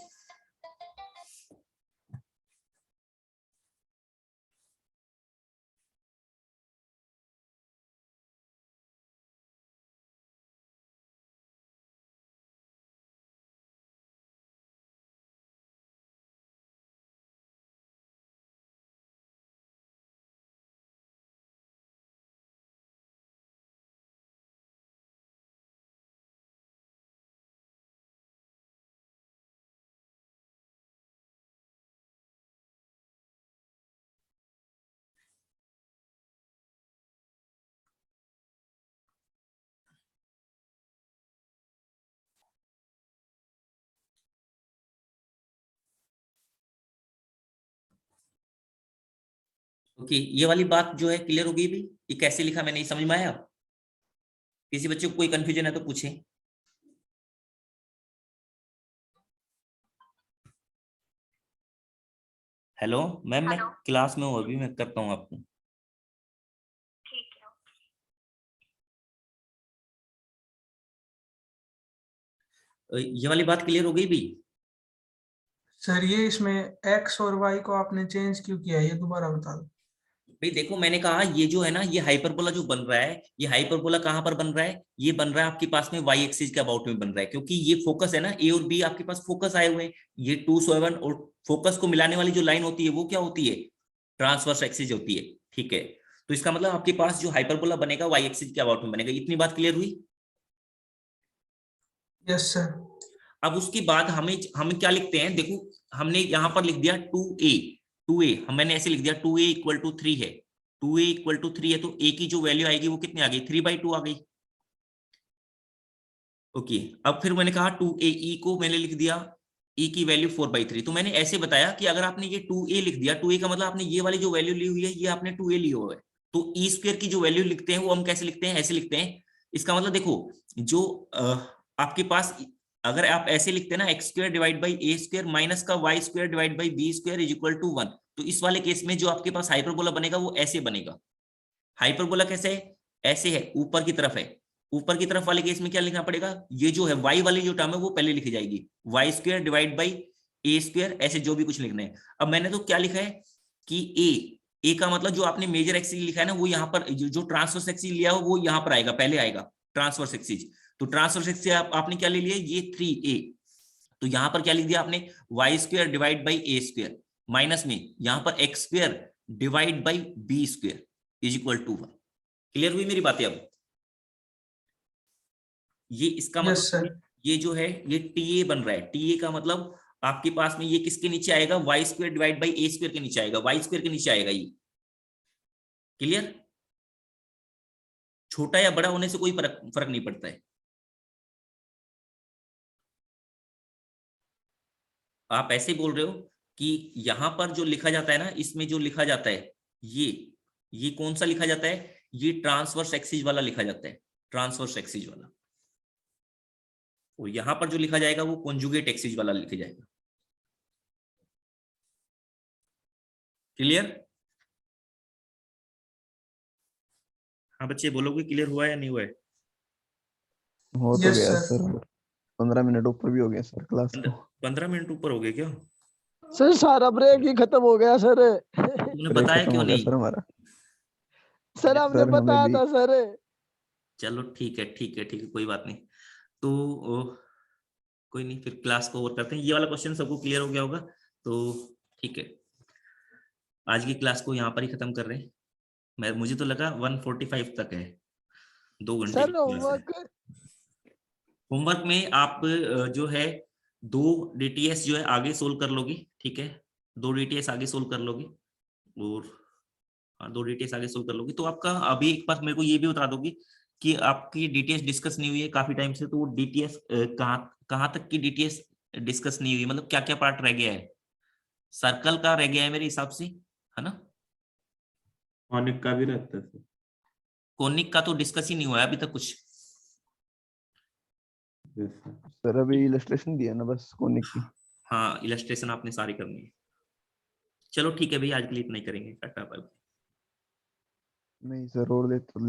ओके ये वाली बात जो है क्लियर हो गई भी, ये कैसे लिखा मैंने समझ में आया? किसी बच्चे को कोई कंफ्यूजन है तो पूछे। हेलो मैम, मैं क्लास में हूँ अभी, मैं करता हूँ आपको। ये वाली बात क्लियर हो गई भी? सर ये इसमें x और y को आपने चेंज क्यों किया, ये दोबारा बता दो। भाई देखो मैंने कहा ये जो है ना, ये हाइपरबोला जो बन रहा है, ये हाइपरबोला कहां पर बन रहा है, ये बन रहा है आपके पास में y एक्सिस के अबाउट में बन रहा है, क्योंकि ये फोकस है ना, a और b आपके पास फोकस आए हुए हैं। ये 2 7 और फोकस को मिलाने वाली जो लाइन होती है वो क्या होती है, ट्रांसवर्स एक्सिस होती है, ठीक है। तो इसका मतलब आपके पास जो हाइपरबोला बनेगा वाई एक्सिस के अबाउट में बनेगा। इतनी बात क्लियर हुई? Yes sir. अब उसके बाद हमें क्या लिखते हैं, देखो हमने यहाँ पर लिख दिया 2a मैंने ऐसे लिख दिया 2a इक्वल टू 3 है, 2a इक्वल टू 3 है, तो a की जो वैल्यू आएगी वो कितनी आ गई, 3/2 आ गई। ओके, अब फिर मैंने कहा 2ae को मैंने लिख दिया e की वैल्यू 4/3। तो मैंने ऐसे बताया कि अगर आपने ये 2a लिख दिया, 2a का मतलब आपने ये वाली जो वैल्यू ली हुई है ये आपने 2a ली हुआ है, तो e स्क्वायर की जो वैल्यू लिखते हैं वो हम कैसे लिखते हैं, ऐसे लिखते हैं। इसका मतलब देखो जो आपके पास अगर आप ऐसे लिखते हैं ना, x square divide by a square minus का y square divide by b square is equal to 1, तो इस वाले केस में जो आपके पास हाइपरबोला बनेगा वो ऐसे बनेगा। हाइपरबोला कैसे है, ऐसे है, ऊपर की तरफ है। ऊपर की तरफ वाले केस में क्या लिखना पड़ेगा, ये जो है y वाली जो टर्म है वो पहले लिखी जाएगी, y square divide by a square, ऐसे जो भी कुछ लिखना है। अब मैंने तो क्या लिखा है कि a का मतलब जो आपने मेजर एक्सिस लिखा है ना, वो यहाँ पर जो ट्रांसवर्स एक्सिस लिया हो वो यहाँ पर आएगा, पहले आएगा ट्रांसवर्स एक्सिस। तो ट्रांसवर्स एक्सिस आपने क्या ले लिया, ये 3a, तो यहाँ पर क्या लिख दिया आपने, y square divide by a square minus में यहाँ पर x square divide by b square is equal to 1। Clear हुई मेरी बातें? अब ये इसका यस मतलब सर। ये जो है ये TA बन रहा है। TA का मतलब आपके पास में ये किसके नीचे आएगा, y square divide by a square के नीचे आएगा, y स्क्वायर के नीचे आएगा ये। क्लियर? छोटा या बड़ा होने से कोई फर्क नहीं पड़ता है। आप ऐसे बोल रहे हो कि यहां पर जो लिखा जाता है ना, इसमें जो लिखा जाता है ये कौन सा लिखा जाता है, ये ट्रांसवर्स एक्सिस वाला लिखा जाता है, ट्रांसवर्स एक्सिस वाला। और यहां पर जो लिखा जाएगा वो कॉन्जुगेट एक्सिस वाला लिखा जाएगा। क्लियर? हाँ बच्चे बोलोगे क्लियर हुआ या नहीं हुआ है? हो तो यस गया सर। सर, 15 मिनट ऊपर भी हो गया सर क्लास को। 15 मिनट ऊपर हो गए क्या? सर सारा ब्रेक ही खत्म हो गया सर। तुमने ब्रेक बताया खत्म क्यों हो गया नहीं? सर हमारा। सर आपने सर हमें बताया भी था सर। चलो ठीक है ठीक है ठीक है, कोई बात नहीं। तो कोई नहीं, फिर क्लास को ओवर करते हैं। ये वाला क्वेश्चन सबको क्लियर हो गया होगा, तो ठीक है आज की क्लास को यहाँ पर ही खत्म कर रहे हैं। मुझे तो लगा 1:45 तक है, 2 घंटे की सर क्लास है। होमवर्क होमवर्क में आप जो है 2 DTS जो है आगे सोल्व कर लोगे, ठीक है, 2 DTS आगे सोल्व कर लोगे, और 2 DTS आगे सोल्व कर लोगे। तो आपका अभी एक बार मेरे को ये भी बता दोगे कि आपकी DTS डिस्कस नहीं हुई है काफी टाइम से, तो वो DTS कहाँ तक की DTS डिस्कस नहीं हुई, मतलब क्या क्या पार्ट रह गया है? सर्कल का रह गया है मेरे हिसाब से, है ना? कॉनिक का भी रहता है सर। कोनिक का तो डिस्कस ही नहीं हुआ है अभी तक कुछ। Yes sir. सर अभी इलस्ट्रेशन दिया ना बस कोनिक की। हाँ इलस्ट्रेशन आपने सारी करनी है। चलो ठीक है भाई, आज के लिए इतना ही करेंगे, टाटा बाय। नहीं सर और ले तो ले